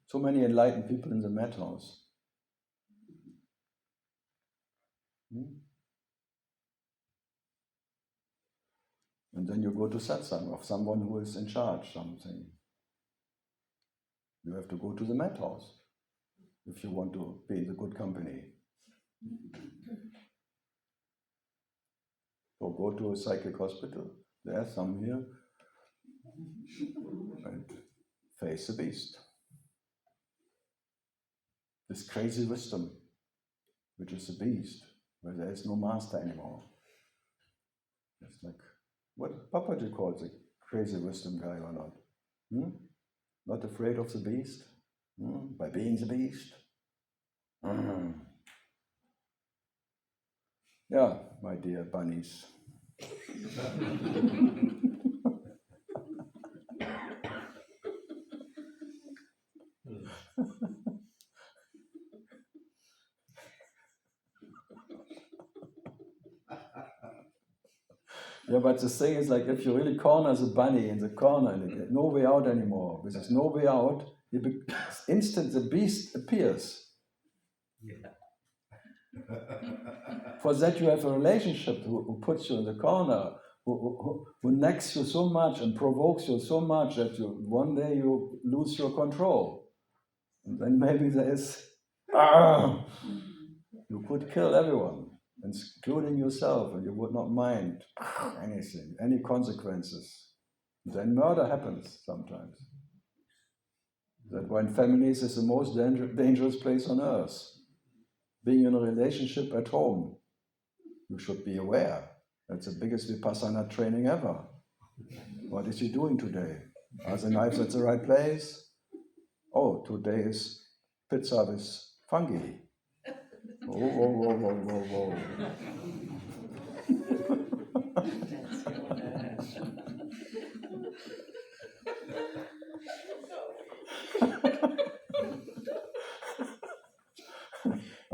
So many enlightened people in the madhouse. And then you go to satsang of someone who is in charge, something. You have to go to the madhouse if you want to be in the good company. Or go to a psychic hospital. There are some here. And face the beast. This crazy wisdom, which is the beast, where there is no master anymore. It's like, what Papaji calls a crazy wisdom guy or not? Not afraid of the beast? By being the beast? Yeah, my dear bunnies. Yeah, but the thing is, like, if you really corner the bunny in the corner and no way out anymore, because there's no way out, instant the beast appears. Yeah. For that you have a relationship who puts you in the corner, who necks you so much and provokes you so much that one day you lose your control. And then maybe there is, you could kill everyone, including yourself, and you would not mind anything, any consequences. Then murder happens sometimes. That's why in families is the most dangerous place on earth. Being in a relationship at home, you should be aware. That's the biggest Vipassana training ever. What is he doing today? Are the knives at the right place? Oh, today is pizza with fungi. Whoa, whoa, whoa, whoa, whoa, whoa.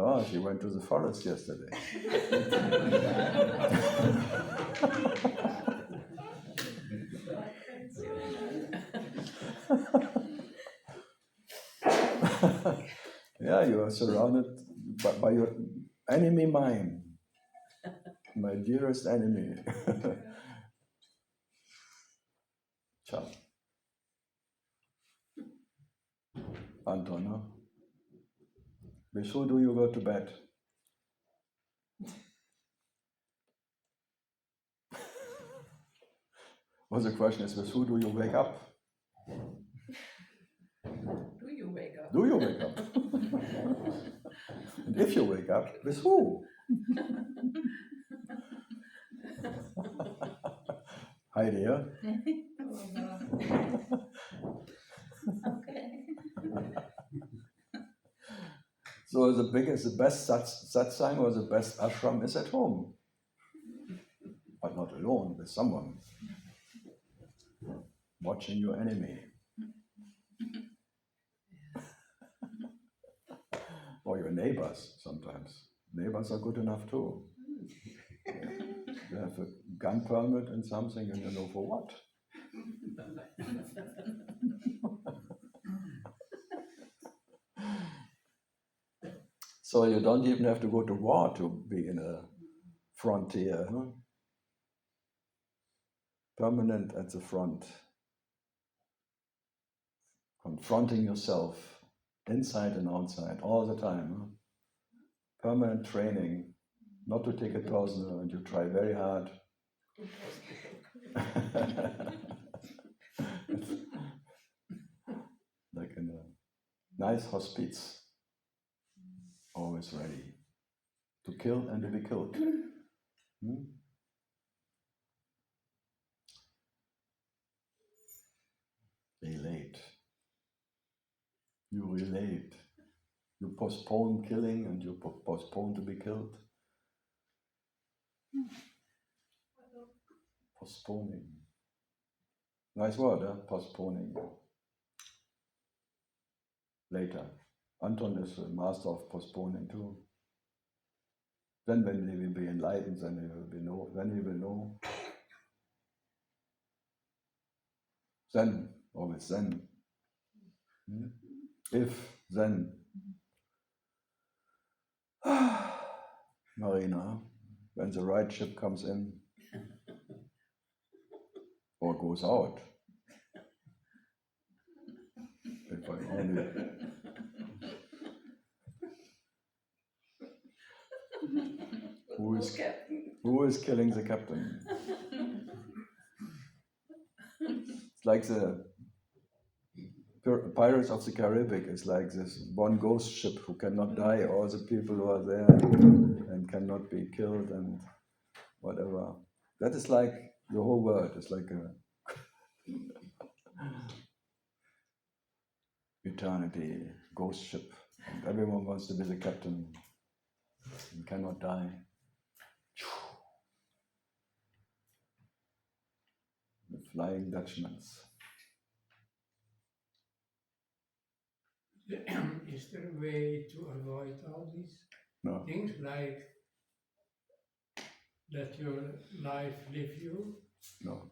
Oh, she went to the forest yesterday. Yeah, you are surrounded by your enemy mind, my dearest enemy. Ciao. Anton, with who do you go to bed? Well, the question is, with who do you wake up? Do you wake up? And if you wake up, with who? Hi dear. Okay. So the best satsang or the best ashram is at home. But not alone, with someone. Watching your enemy. Or your neighbors sometimes. Neighbors are good enough too. You have a gun permit and something and you know for what. So you don't even have to go to war to be in a frontier. Huh? Permanent at the front. Confronting yourself inside and outside all the time. Huh? Permanent training. Not to take it personal and you try very hard. Like in a nice hospice. Always ready to kill and to be killed. Relate. You relate. You postpone killing and you postpone to be killed. Postponing. Nice word, huh? Postponing. Later. Anton is a master of postponing too. Then when he will be enlightened, then he will know. Then, always then. If, then. Marina, when the right ship comes in or goes out. If I only. Who is killing the captain? It's like the Pirates of the Caribbean. It's like this one ghost ship who cannot die. All the people who are there and cannot be killed and whatever. That is like the whole world. It's like a eternity ghost ship. And everyone wants to be the captain and cannot die. The Flying Dutchmans. Is there a way to avoid all these No. things, like let your life live you? No.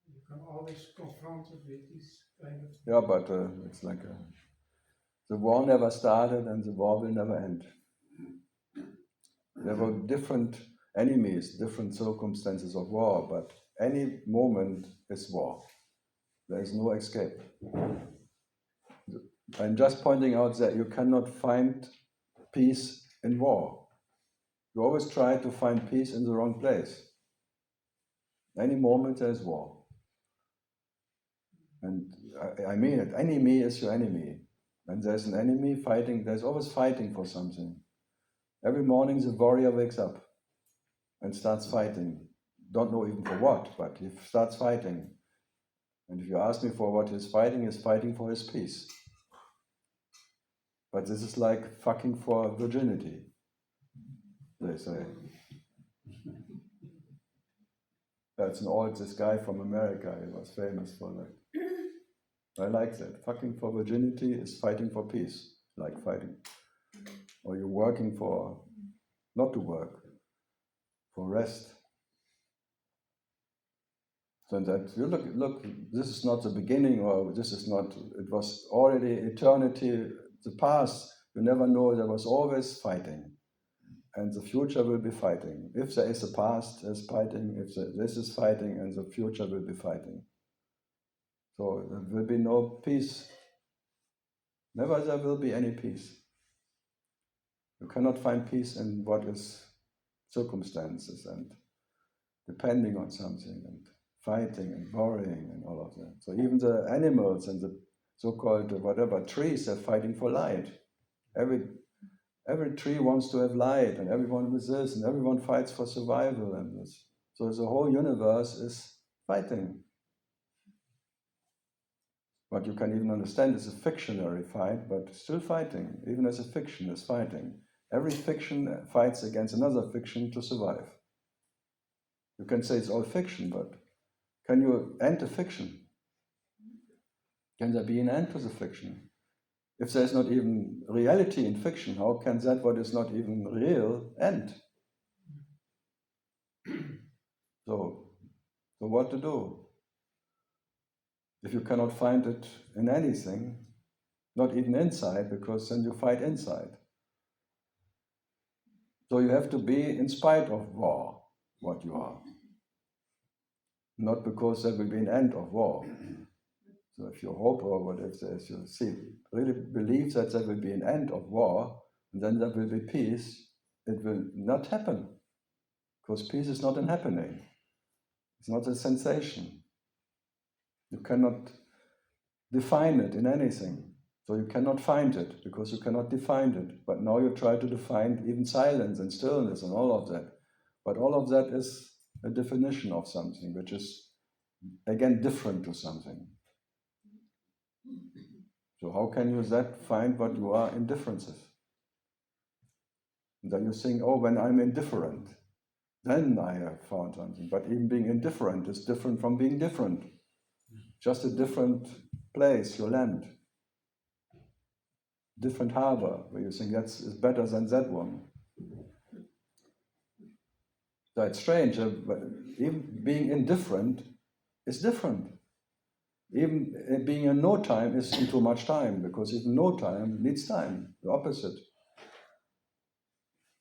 You can always confront it with this kind of. Yeah, but it's like the war never started and the war will never end. There were different enemies, different circumstances of war, but any moment is war. There is no escape. I'm just pointing out that you cannot find peace in war. You always try to find peace in the wrong place. Any moment there's war. And I mean it, enemy is your enemy. When there's an enemy fighting, there's always fighting for something. Every morning the warrior wakes up and starts fighting. Don't know even for what, but he starts fighting. And if you ask me for what he's fighting for his peace. But this is like fucking for virginity, they say. That's this guy from America, he was famous for that. I like that. Fucking for virginity is fighting for peace, like fighting. Or you're working for, not to work, for rest. So that you look, this is not the beginning, or this is not, it was already eternity, the past, you never know, there was always fighting. And the future will be fighting. If there is a past, there's fighting, if this is fighting, and the future will be fighting. So there will be no peace. Never there will be any peace. You cannot find peace in what is circumstances and depending on something and fighting and worrying and all of that. So even the animals and the so-called whatever trees are fighting for light. Every tree wants to have light, and everyone with this, and everyone fights for survival, and this. So the whole universe is fighting. What you can even understand is a fictionary fight, but still fighting. Even as a fiction is fighting. Every fiction fights against another fiction to survive. You can say it's all fiction, but can you end a fiction? Can there be an end to the fiction? If there's not even reality in fiction, how can that what is not even real end? So what to do? If you cannot find it in anything, not even inside, because then you fight inside. So you have to be in spite of war, what you are. Not because there will be an end of war. So if you hope or what if there's, you see, really believe that there will be an end of war, and then there will be peace, it will not happen. Because peace is not an happening. It's not a sensation. You cannot define it in anything. So you cannot find it, because you cannot define it. But now you try to define even silence and stillness and all of that. But all of that is a definition of something, which is, again, different to something. So how can you find what you are in differences? And then you think, oh, when I'm indifferent, then I have found something. But even being indifferent is different from being different. Just a different place you land. Different harbor, where you think that's is better than that one. So it's strange, but even being indifferent is different. Even being in no time is too much time, because even no time needs time, the opposite.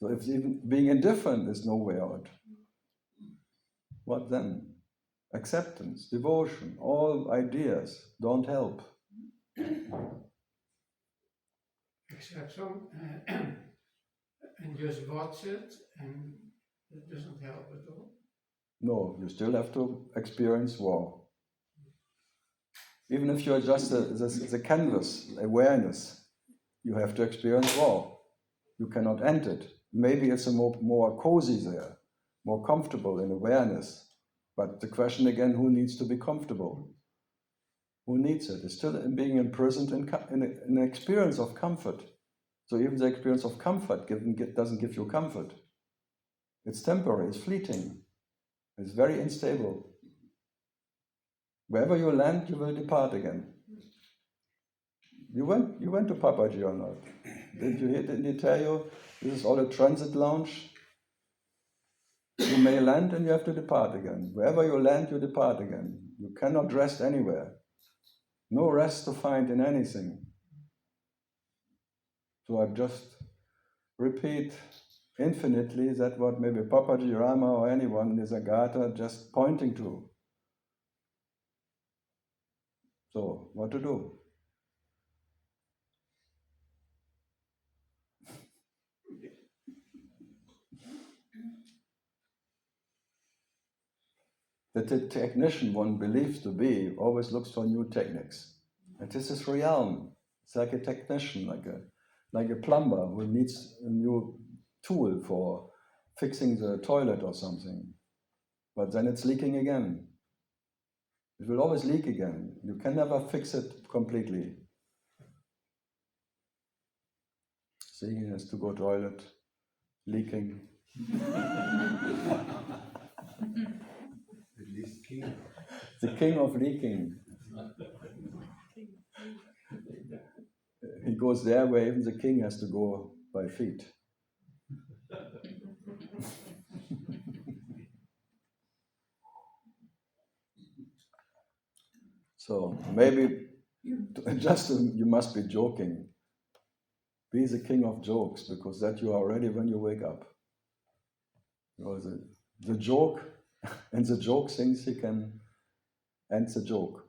So if even being indifferent is no way out, what then? Acceptance, devotion, all ideas don't help. Accept some and just watch it, and it doesn't help at all. No, you still have to experience war. Even if you're just the canvas, awareness, you have to experience war. You cannot end it. Maybe it's a more cozy there, more comfortable in awareness. But the question again, who needs to be comfortable? Who needs it? It's still being imprisoned in an experience of comfort. So even the experience of comfort doesn't give you comfort. It's temporary, it's fleeting, it's very unstable. Wherever you land, you will depart again. You went to Papaji or not? Didn't he tell you this is all a transit lounge? You may land and you have to depart again. Wherever you land, you depart again. You cannot rest anywhere. No rest to find in anything. So I just repeat infinitely that what maybe Papaji, Rama or anyone in Nisargadatta just pointing to. So what to do? The technician one believes to be always looks for new techniques. And this is realm. It's like a technician, like a plumber who needs a new tool for fixing the toilet or something. But then it's leaking again. It will always leak again. You can never fix it completely. See, he has to go toilet, leaking. At least king. The king of leaking. He goes there where even the king has to go by feet. So maybe you must be joking. Be the king of jokes, because that you are already when you wake up. You know, the joke, and the joke thinks he can end the joke.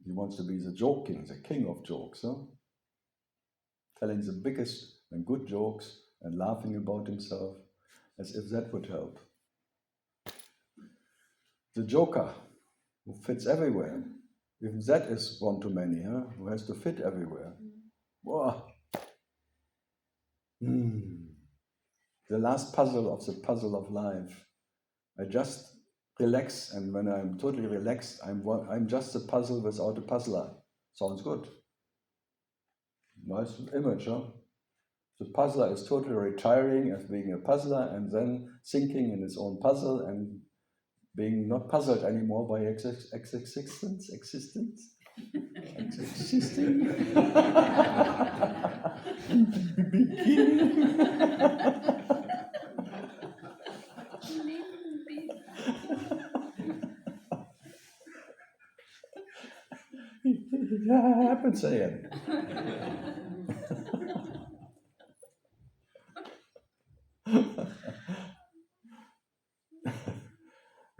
He wants to be the joke king, the king of jokes, huh? Telling the biggest and good jokes and laughing about himself, as if that would help. The joker, who fits everywhere. Even that is one too many, huh? Who has to fit everywhere. Whoa. The last puzzle of the puzzle of life. I just relax, and when I'm totally relaxed, I'm just a puzzle without a puzzler. Sounds good. Nice image, huh? The puzzler is totally retiring as being a puzzler and then thinking in his own puzzle and being not puzzled anymore by existence. Ja, happens again.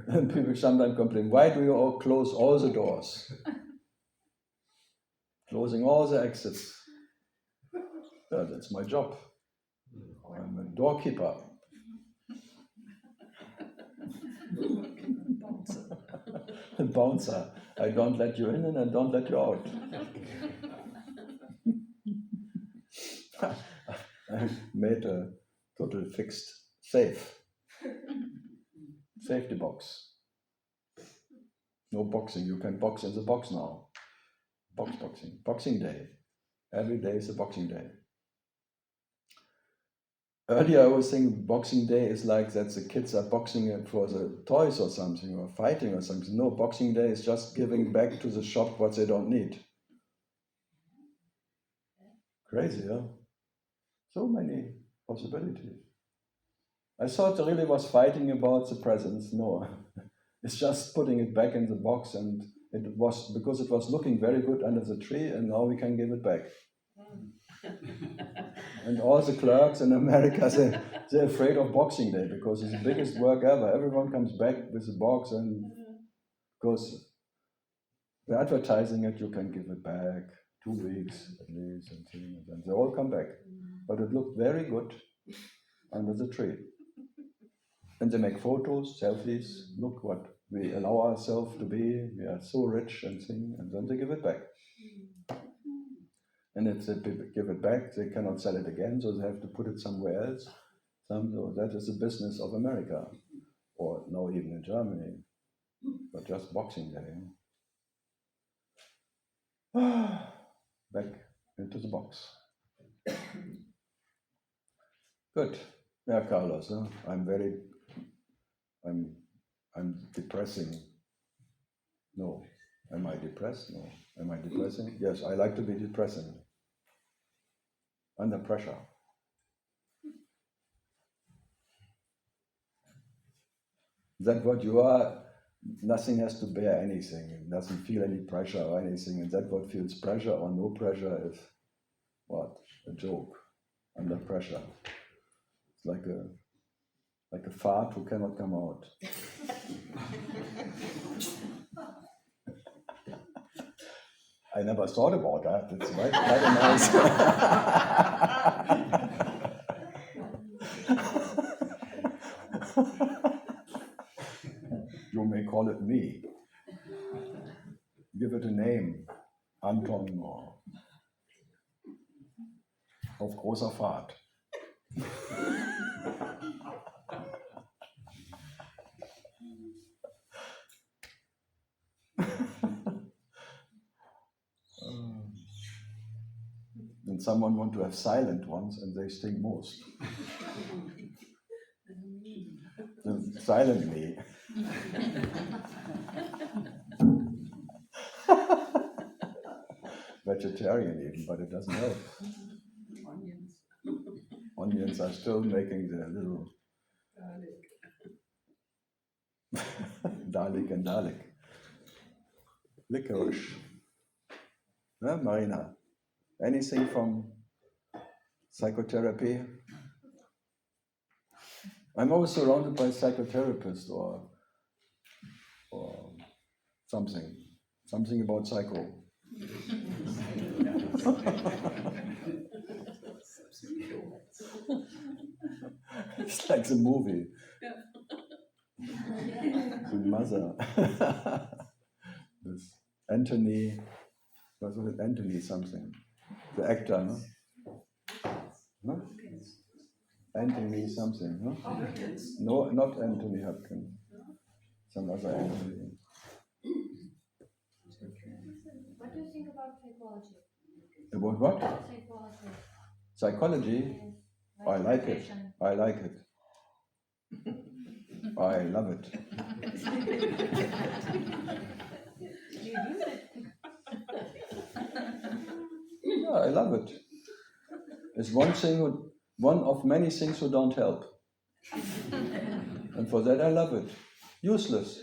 And people sometimes complain, why do you all close all the doors? Closing all the exits. Yeah, that's my job. I'm a doorkeeper. A bouncer. I don't let you in and I don't let you out. I made a total fixed safe. Safety box. No boxing. You can box in the box now. Boxing. Boxing day. Every day is a boxing day. Earlier I was thinking Boxing Day is like that the kids are boxing for the toys or something, or fighting or something. No, Boxing Day is just giving back to the shop what they don't need. Crazy, huh? So many possibilities. I thought really was fighting about the presents. No, it's just putting it back in the box, and it was because it was looking very good under the tree, and now we can give it back. And all the clerks in America, they're afraid of Boxing Day because it's the biggest work ever. Everyone comes back with a box, and because they're advertising it, you can give it back 2 weeks at least, and then they all come back. But it looked very good under the tree. And they make photos, selfies, look what we allow ourselves to be, we are so rich and thing, and then they give it back. And if they give it back, they cannot sell it again, so they have to put it somewhere else. So that is the business of America, or now even in Germany, but just Boxing Day. Back into the box. Good. Yeah, Carlos, huh? I'm depressing. No. Am I depressed? No. Am I depressing? Yes, I like to be depressing. Under pressure. That what you are, nothing has to bear anything. It doesn't feel any pressure or anything. And that what feels pressure or no pressure is what? A joke. Under pressure. It's like a fart who cannot come out. I never thought about that. It's quite nice. You may call it me. Give it a name. Anton or auf großer Fahrt. And someone want to have silent ones, and they stink most. Silent me. Vegetarian even, but it doesn't help. Onions. Onions are still making their little Dalek and Dalek. Licorice. Yeah, Marina, anything from psychotherapy? I'm always surrounded by psychotherapists or something about psycho. It's like the movie. The mother. This Anthony, what was it? Anthony something. The actor, no? No? Anthony something, no? No, not Anthony Hopkins. Some other Anthony. What do you think about psychology? About what? Psychology. Psychology? Yes. I like it. Depression. I like it. I love it. Do you use it? Yeah, I love it. It's one of many things who don't help. And for that I love it. Useless.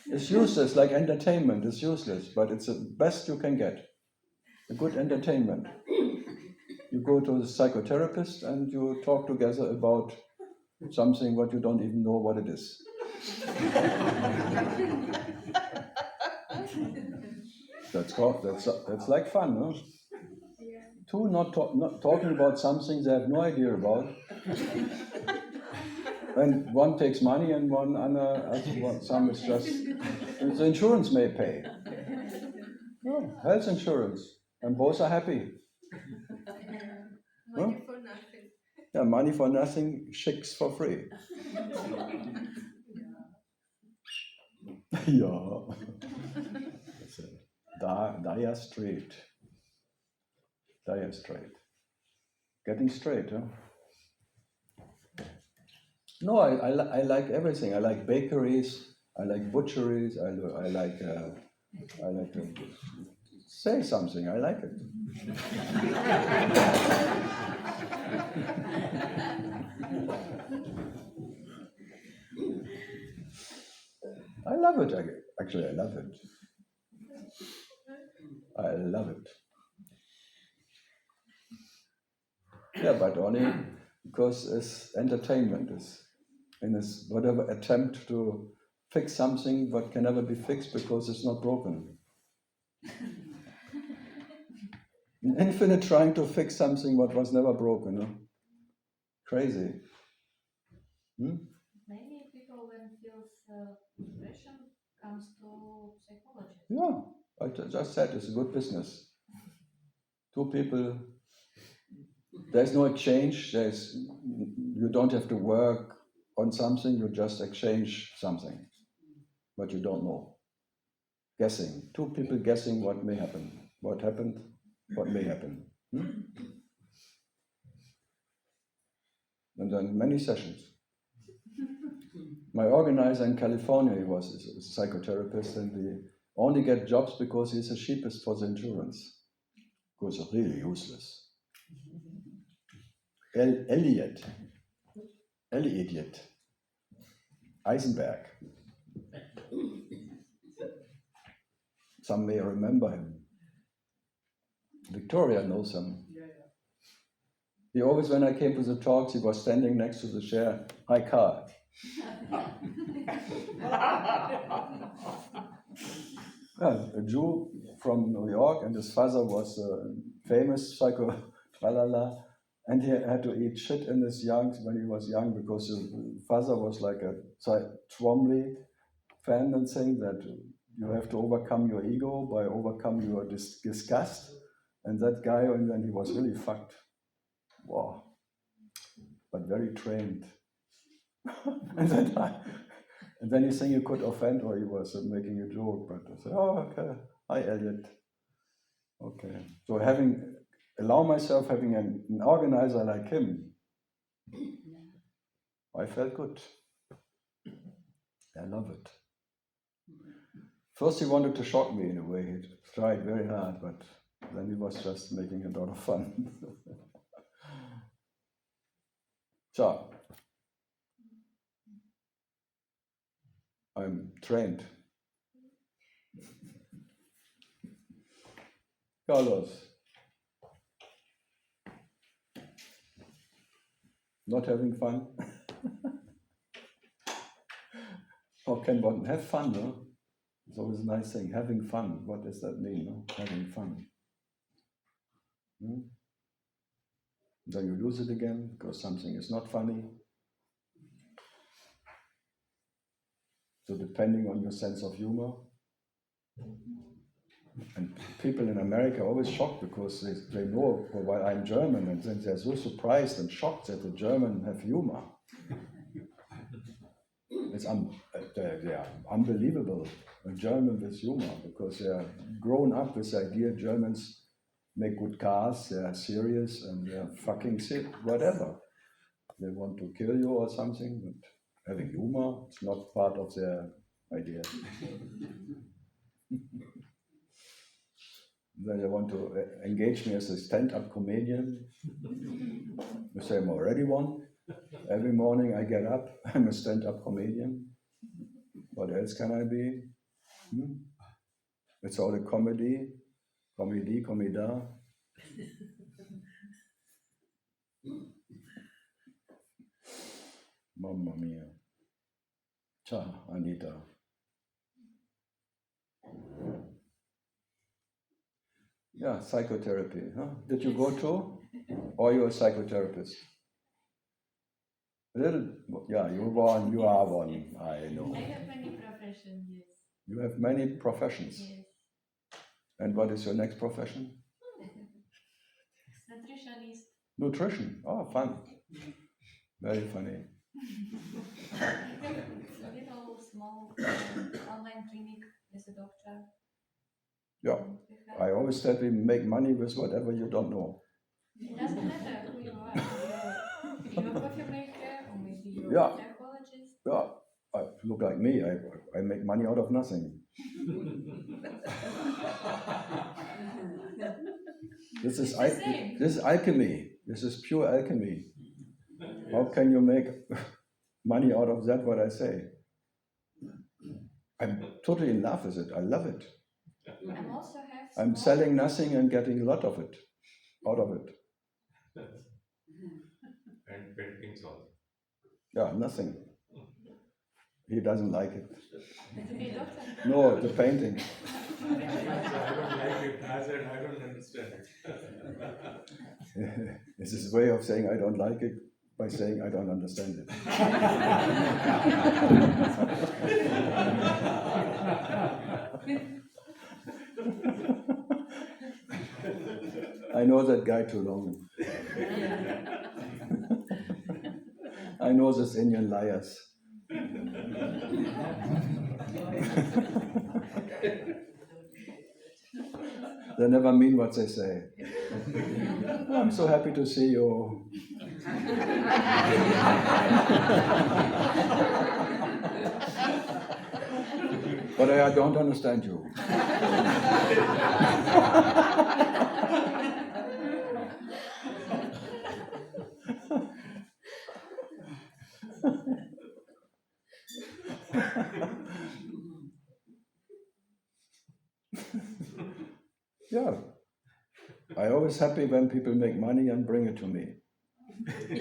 It's useless, like entertainment is useless, but it's the best you can get. A good entertainment. You go to the psychotherapist and you talk together about something what you don't even know what it is. That's like fun, no? Two not talking about something they have no idea about. And one takes money and some is just the insurance may pay. No, health insurance. And both are happy. Money for nothing. Yeah, money for nothing, chicks for free. Yeah. Dire straight. Dire straight. Getting straight, huh? No, I like everything. I like bakeries. I like butcheries. I like to say something. I like it. I love it. Actually, I love it. I love it. Yeah, but only because it's entertainment. And it's whatever attempt to fix something what can never be fixed because it's not broken. An infinite trying to fix something what was never broken. No? Crazy. Many people when feels depression comes to psychology. Yeah, I just said it's a good business. Two people, there's no exchange, you don't have to work on something, you just exchange something, but you don't know. Guessing, two people guessing what may happen, what happened, what may happen. And then many sessions. My organizer in California, he was a psychotherapist, and we only get jobs because he's the cheapest for the insurance. Because it's really useless. Elliot, Eisenberg. Some may remember him. Victoria knows him. He always, when I came to the talks, he was standing next to the chair. Hi, Karl. Yeah, a Jew from New York, and his father was a famous psycho-tralala, and he had to eat shit when he was young, because his father was like a Twombly fan and saying that you have to overcome your ego by overcome your disgust, and that guy, and then he was really fucked. Wow. But very trained. And then he saying you could offend, or he was making a joke, but I said, oh, okay, hi, Elliot. Okay, so allow myself having an organizer like him, I felt good. I love it. First he wanted to shock me in a way, he tried very hard, but then he was just making a lot of fun. So, I'm trained. Carlos. Not having fun? How can one have fun, no? It's always a nice thing, having fun. What does that mean, no? Having fun. Then you lose it again because something is not funny. So depending on your sense of humor, And people in America are always shocked because they know why I'm German, and then they're so surprised and shocked that the German have humor. They are unbelievable, a German with humor, because they are grown up with the idea Germans make good cars, they are serious, and they are fucking sick, whatever. They want to kill you or something, but having humor, it's not part of their idea. Then they want to engage me as a stand-up comedian. I say I'm already one. Every morning I get up, I'm a stand-up comedian. What else can I be? It's all a comedy, comida. Mamma mia. Ciao, Anita. Yeah, psychotherapy. Huh? Did you go to? Or you're a psychotherapist? A little, yeah, you are one, I know. I have many professions, yes. You have many professions. Yes. And what is your next profession? Nutritionist. Nutrition. Oh, fun. Very funny. I have a little small online clinic as a doctor. Yeah. I always said we make money with whatever you don't know. It doesn't matter who you are. You're a coffee maker, or maybe you're Yeah. a psychologist. Yeah, look like me. I make money out of nothing. This is alchemy. This is pure alchemy. How can you make money out of that? What I say? I'm totally in love with it. I love it. I'm selling nothing and getting a lot of it, out of it. And paintings also. Yeah, nothing. He doesn't like it. To be a doctor? No, the painting. I don't like it. I said I don't understand it. It's his way of saying I don't like it by saying I don't understand it. I know that guy too long. I know these Indian liars. They never mean what they say. I'm so happy to see you. But I don't understand you. Yeah. I'm always happy when people make money and bring it to me. And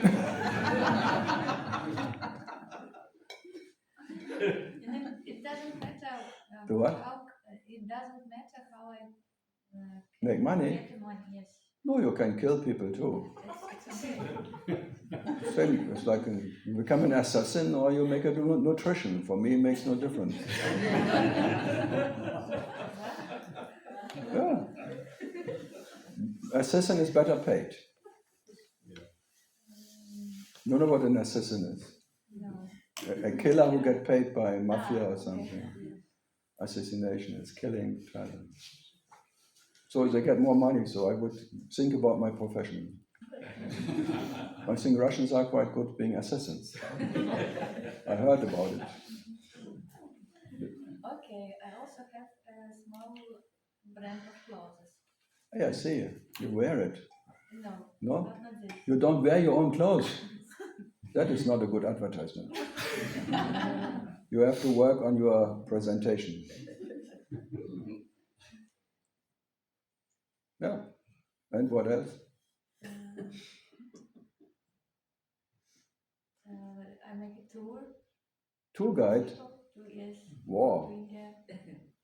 then it doesn't matter The what? it doesn't matter how I Make money? get the money, yes. No, you can kill people too. It's okay. Same, it's like you become an assassin or you make a nutrition. For me, it makes no difference. Yeah. Assassin is better paid. You know what an assassin is? No. A killer who gets paid by mafia or Okay. something. Assassination is killing talent. So they get more money, so I would think about my profession. I think Russians are quite good being assassins. I heard about it. Okay, I also have a small brand of clothes. Hey, I see you. You wear it. No, No? not this. You don't wear your own clothes. That is not a good advertisement. You have to work on your presentation. Yeah. And what else? I make a tour. Tour guide? Yes. Wow. To India.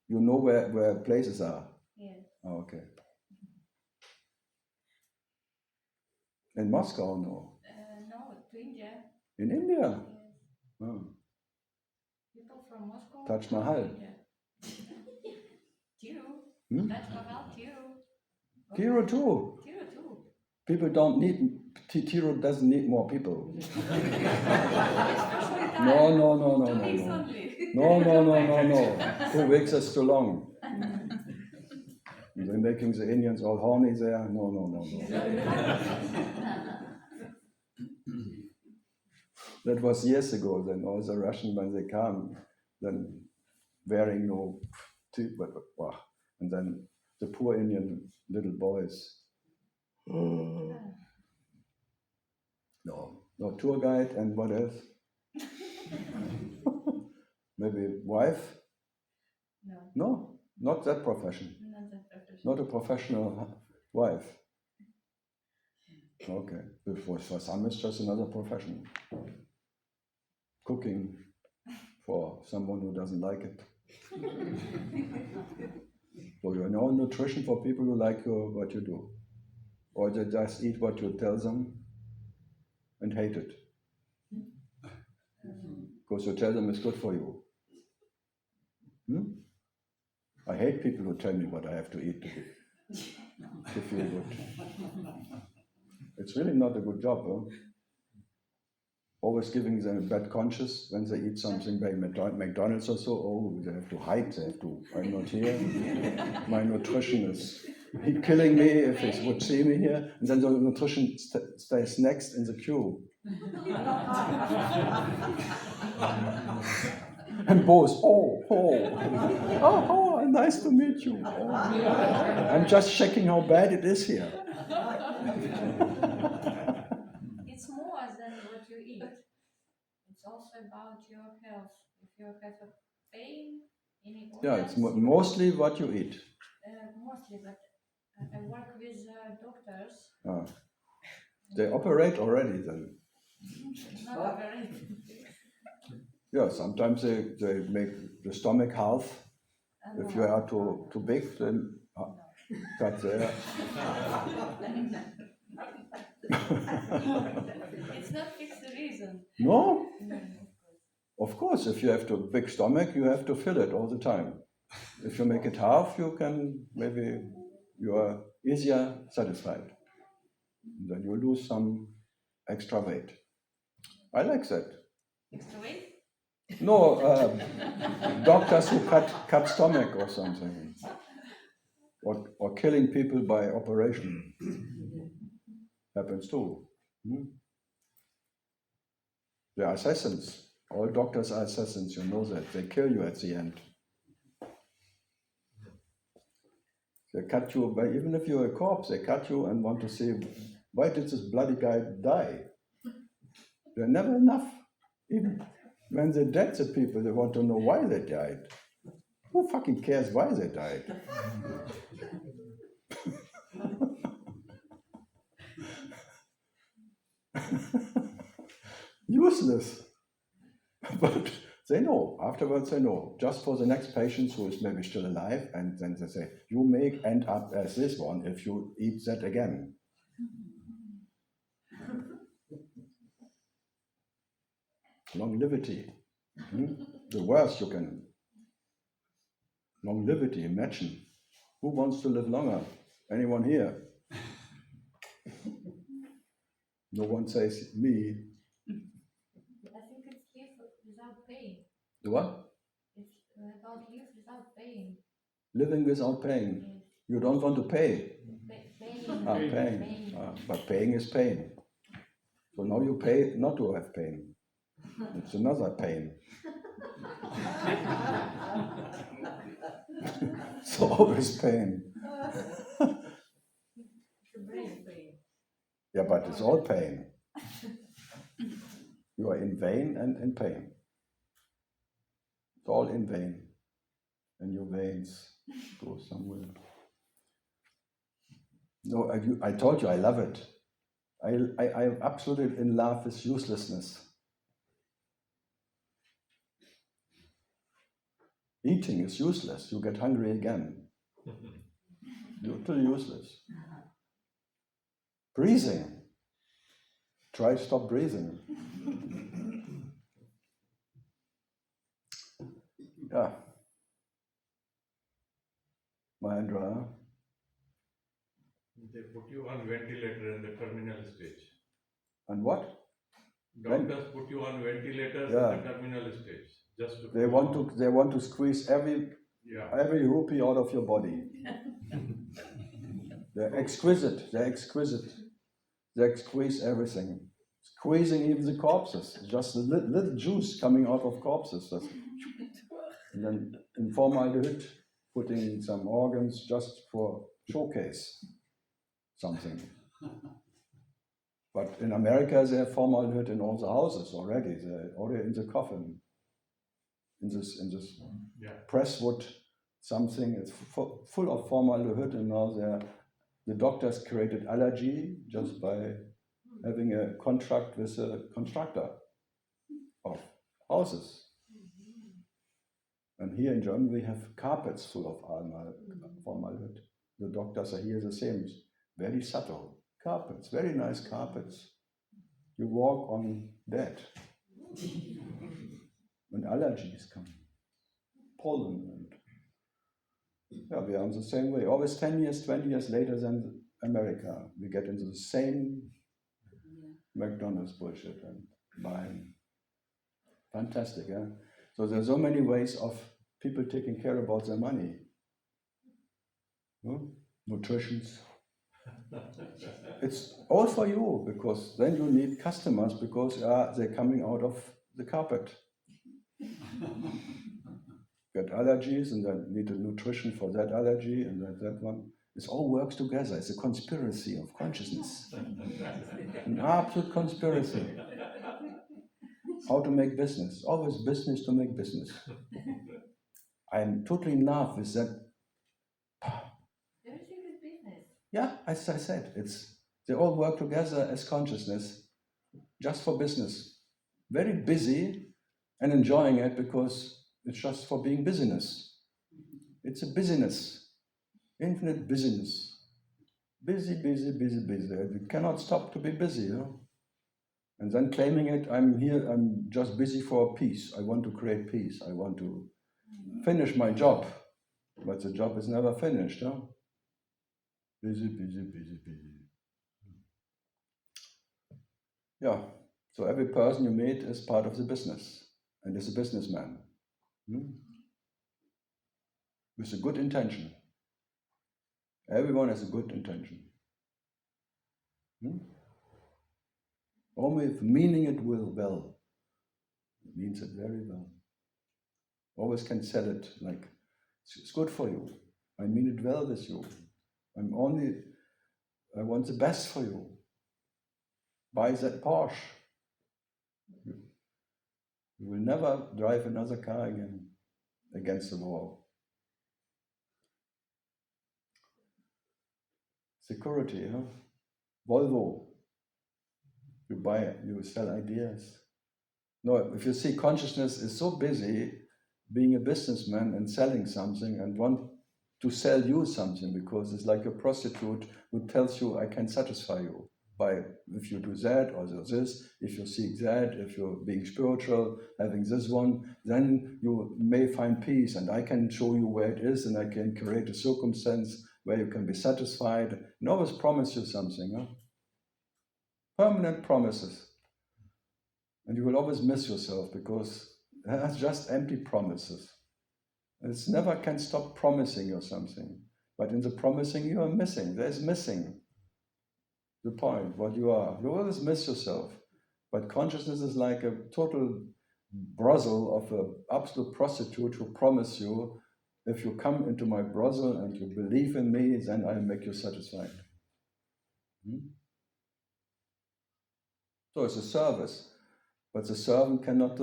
You know where places are? Yes. Oh, okay. In Moscow, no. No, to India. In India? Yes. Oh. People from Moscow. Taj come to Mahal. India. You? That's Pavel, Tiro. Tiro too. Tiro too. People don't need, Tiro doesn't need more people. No. 2 weeks only. No. 2 weeks is too long. They're making the Indians all horny there. No. That was years ago. Then all the Russians, when they come, then wearing no, and then the poor Indian little boys. No tour guide, and what else? Maybe wife? No, not that profession. Not that professional. Not a professional wife. Okay, for some it's just another profession. Cooking for someone who doesn't like it. So nutrition for people who like what you do. Or they just eat what you tell them and hate it. Because you tell them it's good for you. I hate people who tell me what I have to eat to feel good. It's really not a good job, huh? Always giving them a bad conscience when they eat something by McDonald's or so. Oh, they have to hide, I'm not here. My nutrition is killing me if they would see me here. And then the nutrition stays next in the queue. And both, oh, nice to meet you. Oh. I'm just checking how bad it is here. It's more than what you eat. It's also about your health. If you have a pain in the organs, Yeah, it's mostly what you eat. Mostly, but I work with doctors. They operate already then. Not operated. Yeah, sometimes they make the stomach half. If you are too big, then cut there. It's not fixed the reason. No? No, Of course, if you have a big stomach, you have to fill it all the time. If you make it half, you are easier satisfied. Then you lose some extra weight. I like that. extra weight? No, doctors who cut stomach or something. Or killing people by operation. Happens too. They are assassins. All doctors are assassins, you know that. They kill you at the end. They cut you, even if you're a corpse, they cut you and want to see, why did this bloody guy die? They're never enough. Even when they're dead, the people, they want to know why they died. Who fucking cares why they died? Useless. But they know, afterwards they know, just for the next patient who is maybe still alive, and then they say, you may end up as this one if you eat that again. Longevity. The worst you can. Longevity, imagine. Who wants to live longer? Anyone here? No one says me. I think it's live without pain. The what? It's about live without pain. Living without pain. Yes. You don't want to pay. Pain. Pain. But paying is pain. So now you pay not to have pain. It's another pain. So always pain. Brain pain. Yeah, but it's all pain. You are in vain and in pain. It's all in vain. And your veins go somewhere. No, I told you I love it. I'm absolutely in love with uselessness. Eating is useless. You get hungry again. Totally useless. Breathing. Try to stop breathing. Yeah. Mahendra. They put you on ventilator in the terminal stage. And what? Doctors put you on ventilators Yeah. in the terminal stage. Just to They want to squeeze every yeah. rupee out of your body. They're exquisite. They squeeze everything, squeezing even the corpses. Just a little juice coming out of corpses. And then in formaldehyde, putting some organs just for showcase something. But in America, they have formaldehyde in all the houses already. They're already in the coffin. In this Yeah. presswood something. It's full of formaldehyde, and now the doctors created allergy just by having a contract with a constructor of houses. And here in Germany, we have carpets full of formaldehyde. The doctors are here the same, very subtle carpets, very nice carpets. You walk on that. And allergies come, pollen, and yeah, we are in the same way. Always 10 years, 20 years later than America. We get into the same McDonald's bullshit and buying. Fantastic, yeah? So there are so many ways of people taking care about their money. Nutritions. It's all for you, because then you need customers, because they're coming out of the carpet. Get allergies, and then need a nutrition for that allergy, and that one. It all works together. It's a conspiracy of consciousness. An absolute conspiracy. How to make business. Always business to make business. I'm totally in love with that. Everything is business. Yeah, as I said, they all work together as consciousness, just for business. Very busy and enjoying it because it's just for being busyness. It's a busyness, infinite busyness. Busy, busy, busy, busy. You cannot stop to be busy, you know? And then claiming it, I'm just busy for peace. I want to create peace. I want to finish my job. But the job is never finished, huh? Busy, busy, busy, busy. Yeah, so every person you meet is part of the business and is a businessman. With a good intention. Everyone has a good intention. Only if meaning it well. It means it very well. Always can sell it like, it's good for you. I mean it well with you. I want the best for you. Buy that Porsche. You will never drive another car again against the wall. Security, huh? Volvo. You sell ideas. No, if you see consciousness is so busy being a businessman and selling something and want to sell you something, because it's like a prostitute who tells you, I can satisfy you by if you do that or this, if you seek that, if you're being spiritual, having this one, then you may find peace, and I can show you where it is, and I can create a circumstance where you can be satisfied, and always promise you something. Huh? Permanent promises. And you will always miss yourself, because that's just empty promises. It's never can stop promising you something. But in the promising, you are missing. There's missing the point, what you are. You always miss yourself. But consciousness is like a total brothel of an absolute prostitute who promise you, if you come into my brothel and you believe in me, then I'll make you satisfied. So it's a service. But the servant cannot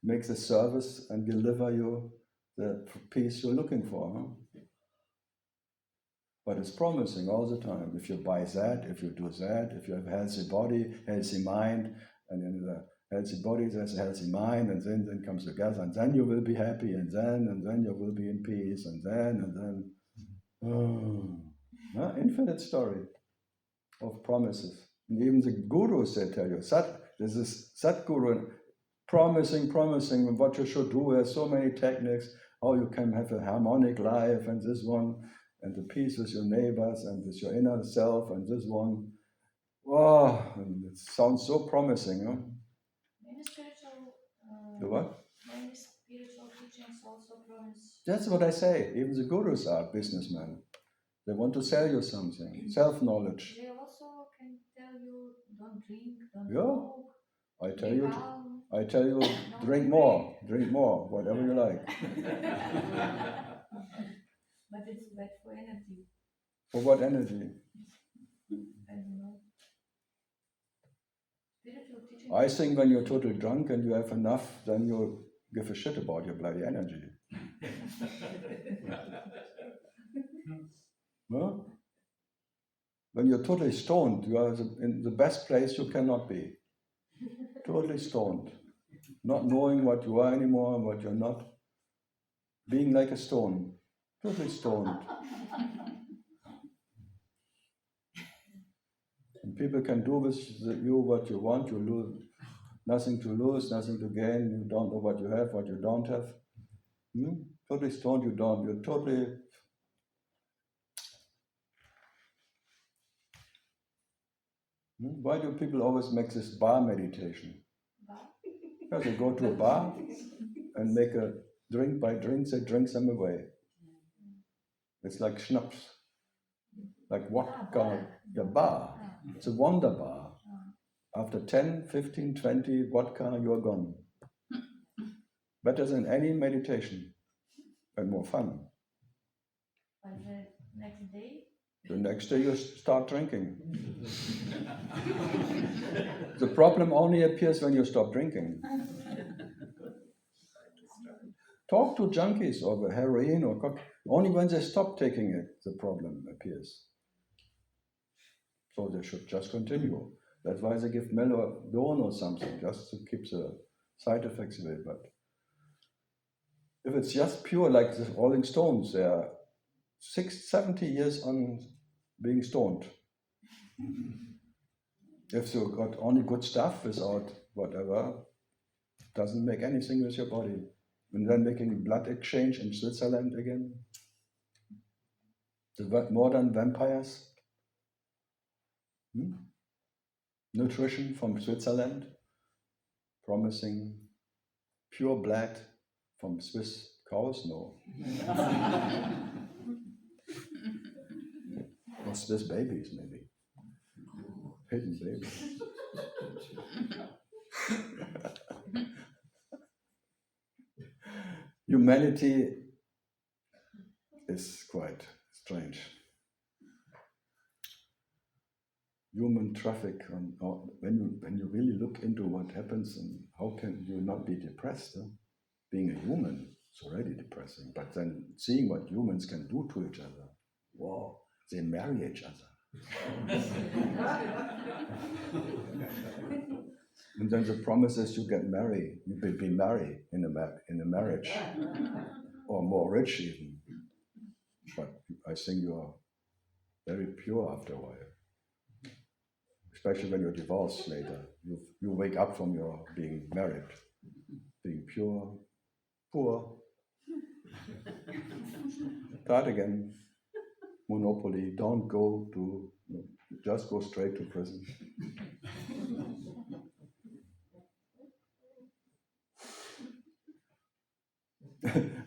make the service and deliver you the peace you're looking for. Huh? But it's promising all the time. If you buy that, if you do that, if you have a healthy body, healthy mind, and in the healthy body there's a healthy mind, and then comes together, and then you will be happy, and then you will be in peace, and then. Infinite story of promises. And even the gurus, they tell you, this is Satguru, promising what you should do. There's so many techniques. how you can have a harmonic life and this one, and the peace with your neighbors and with your inner self and this one. Wow, and it sounds so promising, huh? Many spiritual, The what? many spiritual teachings also promise. That's what I say. Even the gurus are businessmen. They want to sell you something, self-knowledge. They also can tell you, don't drink, don't Yeah. smoke, I tell be you, calm. drink more, whatever you like. But it's bad for energy. For what energy? I don't know. Spiritual teaching. I think when you're totally drunk and you have enough, then you give a shit about your bloody energy. No? When you're totally stoned, you are in the best place you cannot be. Totally stoned. Not knowing what you are anymore and what you're not. Being like a stone. Totally stoned. And people can do with you what you want. You lose nothing to lose, nothing to gain. You don't know what you have, what you don't have. Totally stoned, you don't. You're totally. Why do people always make this bar meditation? Because they go to a bar and make a drink by drink, they drink them away. It's like schnapps, like vodka, the bar. It's a wonder bar. After 10, 15, 20 vodka, you're gone. Better than any meditation and more fun. But the next day, The next day you start drinking. The problem only appears when you stop drinking. Talk to junkies or heroin or coke. Only when they stop taking it, the problem appears. So they should just continue. That's why they give melodone or something, just to keep the side effects away. But if it's just pure, like the Rolling Stones, they are 70 years on being stoned. If you got only good stuff without whatever, doesn't make anything with your body. And then making blood exchange in Switzerland again. The modern vampires. Nutrition from Switzerland, promising pure blood from Swiss cows, no. Or Swiss babies, maybe. Hidden babies. Humanity is quite strange. Human traffic, when you really look into what happens and how can you not be depressed? Huh? Being a human is already depressing, but then seeing what humans can do to each other, wow, they marry each other. And then the promise is you get married, you will be married in a marriage, or more rich even. But I think you are very pure after a while. Especially when you're divorced later. You wake up from your being married, being pure, poor. Start again. Monopoly, don't go to, just go straight to prison.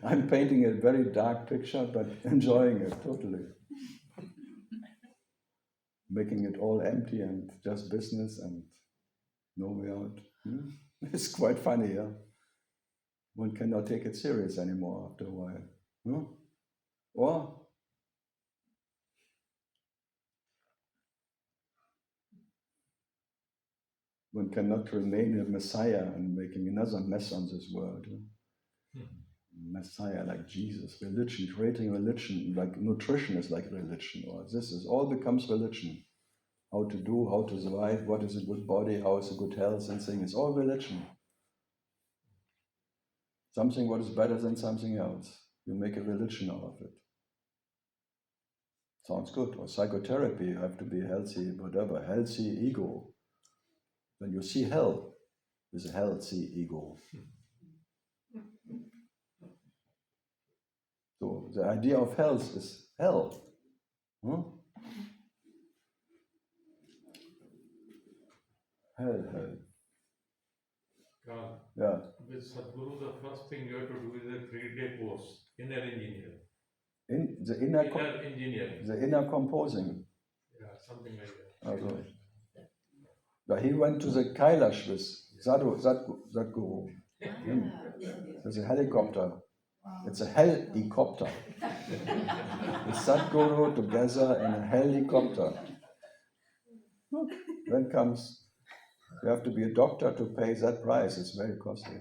I'm painting a very dark picture, but enjoying it totally. Making it all empty and just business and no way out. It's quite funny, yeah? One cannot take it serious anymore after a while. Or one cannot remain a messiah and making another mess on this world. Messiah like Jesus, religion, creating religion, like nutrition is like religion, or this is all becomes religion. How to do, how to survive, what is a good body, how is a good health, and thing. It's all religion. Something what is better than something else. You make a religion out of it. Sounds good. Or psychotherapy, you have to be healthy, whatever, healthy ego. When you see hell, with a healthy ego. So the idea of health is hell. Huh? Hell. Karl, Yeah. with Sadhguru, the first thing you have to do is a 3-day course, inner engineering. In the Inner engineering. the inner composing. Yeah, something like that. Also, he went to the Kailash with Sadhguru. There's a helicopter. It's a helicopter. With Sadhguru together in a helicopter. Look, then comes, you have to be a doctor to pay that price. It's very costly.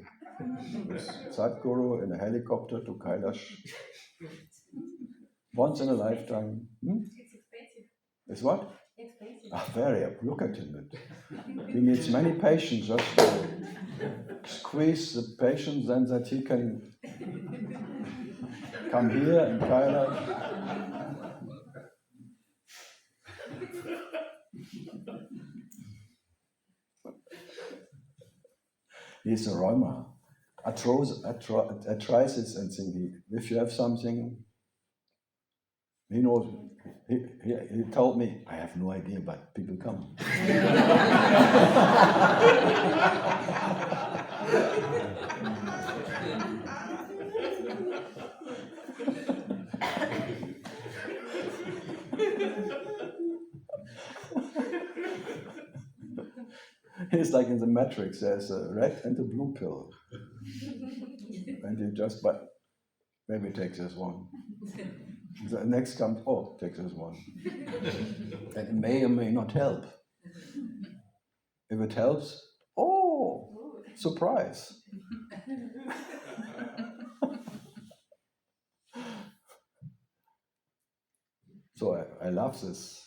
With Sadhguru in a helicopter to Kailash. Once in a lifetime. It's expensive. It's what? Expensive. Very. Look at him. He needs many patients just to squeeze the patients, then that he can come here in Kailash. He's a rheuma, arthritis and thingy. If you have something, he knows. He told me, I have no idea, but people come. It's like in the Matrix, there's a red and a blue pill. And you just, but maybe take this one. The next comes, oh, take this one. And it may or may not help. If it helps, oh, surprise. So I love this.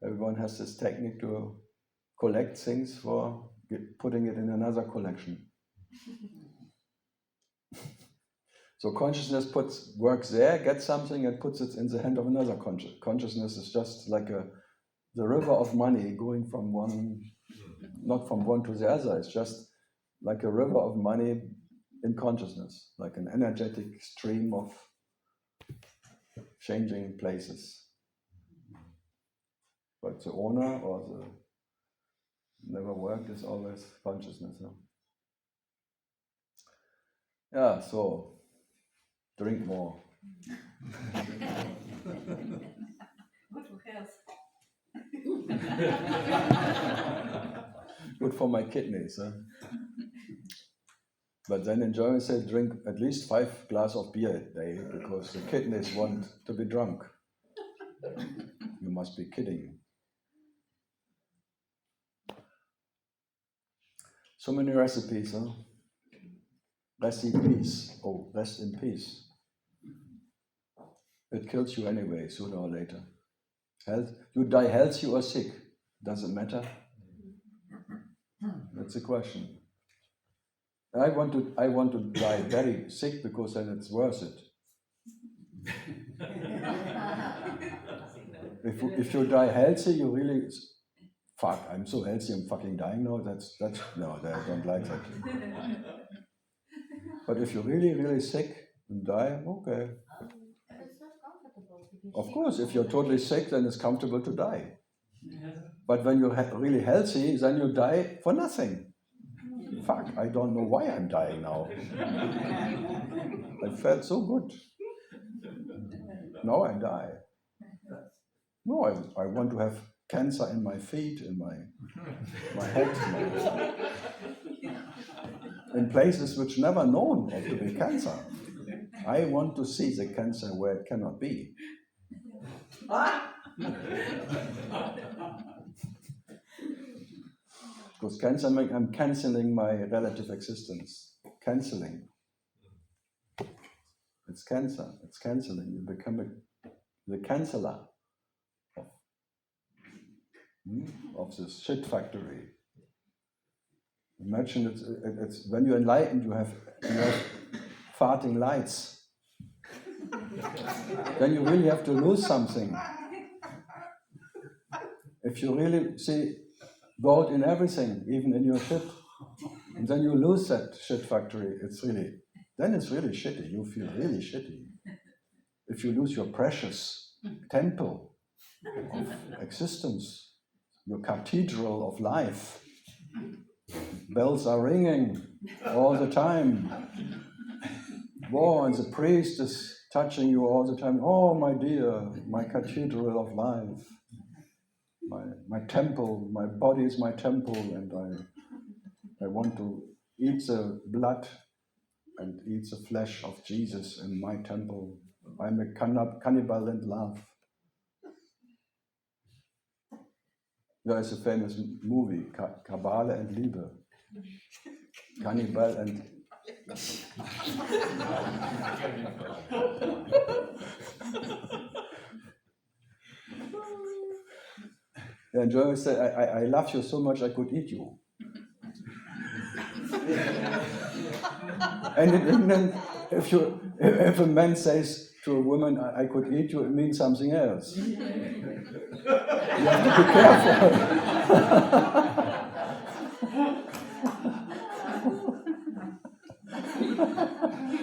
Everyone has this technique to collect things for putting it in another collection. So consciousness works there, gets something and puts it in the hand of another consciousness is just like the river of money going from one, not from one to the other. It's just like a river of money in consciousness, like an energetic stream of changing places. But the owner or the never worked is always consciousness. Huh? Yeah, so drink more. Good for health. Good for my kidneys. Huh? But then in Germany say drink at least 5 glasses of beer a day because the kidneys want to be drunk. You must be kidding. So many recipes, huh? Rest in peace. Oh, rest in peace. It kills you anyway, sooner or later. Health, you die healthy or sick. Does it matter? That's the question. I want to die very sick because then it's worth it. If you die healthy, you really fuck. I'm so healthy, I'm fucking dying now. That's no, I don't like that. But if you're really, really sick and die, okay. It's not comfortable to be Of sick. course, if you're totally sick, then it's comfortable to die. But when you're really healthy, then you die for nothing. Fuck, I don't know why I'm dying now. I felt so good. Now I die. No, I want to have cancer in my feet, in my head, in places which never known of to be cancer. I want to see the cancer where it cannot be. Because cancer, I'm cancelling my relative existence. Cancelling. It's cancer. It's cancelling. You become the canceller of this shit factory. Imagine it's when you're enlightened, you have farting lights. Then you really have to lose something. If you really see God in everything, even in your shit, and then you lose that shit factory, then it's really shitty. You feel really shitty. if you lose your precious temple of existence, your cathedral of life, bells are ringing all the time. Whoa, and the priest is touching you all the time. Oh, my dear, my cathedral of life, my temple, my body is my temple, and I want to eat the blood and eat the flesh of Jesus in my temple. I'm a cannibal in love. There is a famous movie, Kabale and Liebe. Cannibal and and Joey said, I love you so much I could eat you. And in England, if a man says to a woman, I could eat you, it means something else. You have to be careful.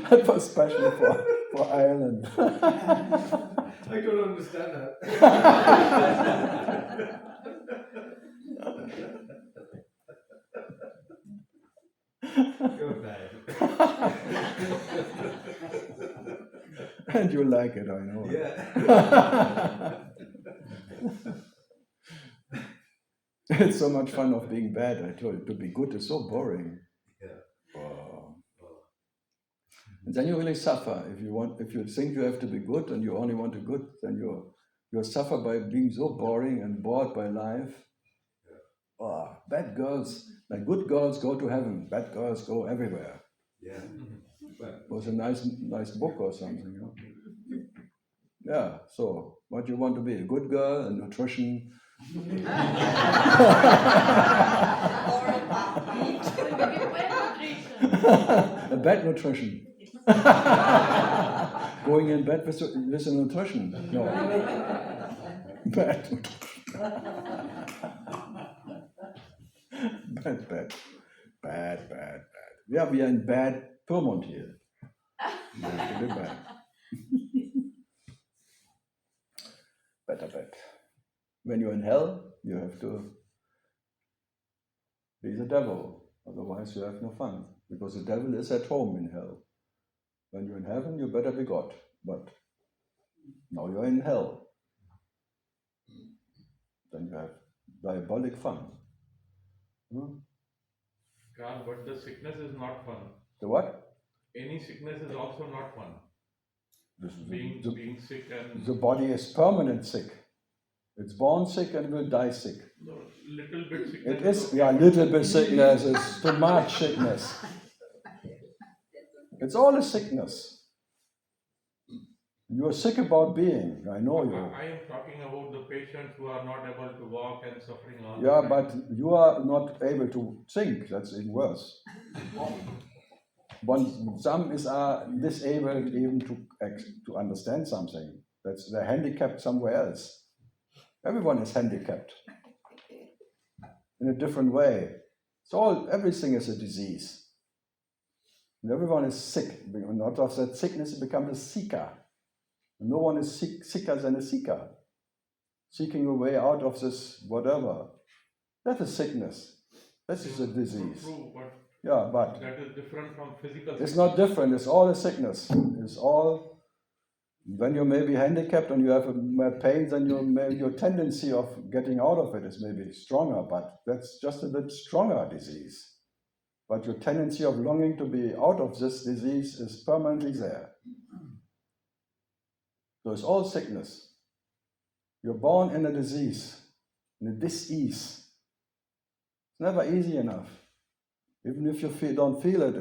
That was special for Ireland. I don't understand that. You're bad. And you like it, I know. Yeah. It's so much fun of being bad, I told you. To be good is so boring. Yeah. Oh. And then you really suffer. If you think you have to be good and you only want to good, then you suffer by being so boring and bored by life. Yeah. Oh, bad girls, like good girls go to heaven, bad girls go everywhere. Yeah. It was a nice book or something, you know? Yeah, so what you want to be? A good girl, a nutrition. A bad nutrition. Going in bed with a nutrition. No. Bad. Bad. Yeah, we are in bad Pyrmont here. Bad. Bad. When you're in hell, you have to be the devil. Otherwise, you have no fun. Because the devil is at home in hell. When you're in heaven, you better be God. But now you're in hell. Then you have diabolic fun. Karl, but the sickness is not fun. The what? Any sickness is also not fun. Being sick and... The body is permanent sick. It's born sick and will die sick. No, little bit sickness. It is, yeah, little bit sickness is too much sickness. It's all a sickness. You are sick about being, I know you. I am talking about the patients who are not able to walk and suffering all Yeah, the time. but you are not able to think, that's even worse. Some are disabled even to understand something. They're handicapped somewhere else. Everyone is handicapped in a different way. Everything is a disease. And everyone is sick. And out of that sickness, it becomes a seeker. No one is sicker than a seeker. Seeking a way out of this whatever. That is sickness. This is a disease. True, but yeah, but that is different from physical it's sickness. not different. It's all a sickness. It's all. When you may be handicapped and you have a pain, then your tendency of getting out of it is maybe stronger, but that's just a bit stronger disease. But your tendency of longing to be out of this disease is permanently there. So it's all sickness. You're born in a disease, in a dis-ease. It's never easy enough. Even if you don't feel it,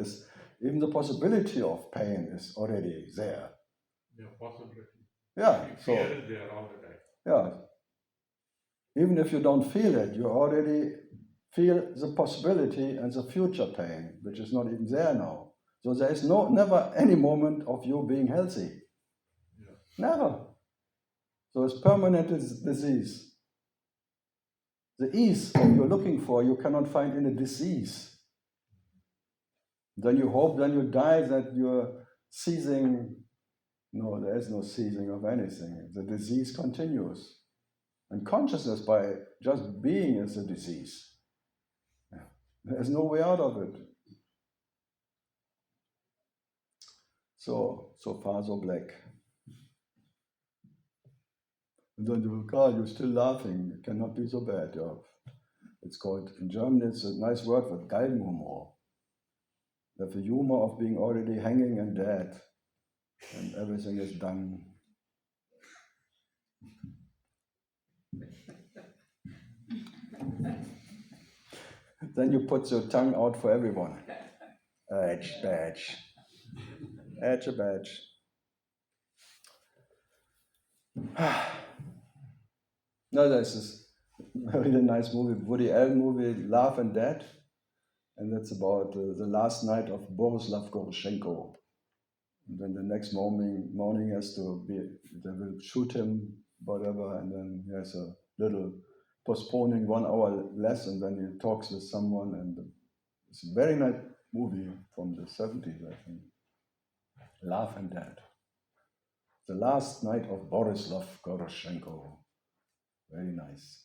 even the possibility of pain is already there. Yeah, possibility. Yeah. Fear is there all the time. Yeah. Even if you don't feel it, you already feel the possibility and the future pain, which is not even there now. So there is never any moment of you being healthy. Yeah. Never. So it's permanent disease. The ease that you're looking for, you cannot find in a disease. Then you hope, then you die, that you're ceasing No, there is no ceasing of anything. The disease continues. And consciousness, by just being, is a disease. There's no way out of it. So far, so black. And then you go, God, you're still laughing. It cannot be so bad. Yeah. It's called, in German, it's a nice word for Galgenhumor. You have the humor of being already hanging and dead, and everything is done. Then you put your tongue out for everyone. Edge, badge. Edge, a badge. No, there's this really nice movie, Woody Allen movie, Love and Death. And that's about the last night of Borislav Goroshenko. And then the next morning has to be, they will shoot him, whatever, and then he has a little postponing 1 hour less, and then he talks with someone, and it's a very nice movie from the 70s, I think. Love and Death. The last night of Borislav Goroshenko. Very nice.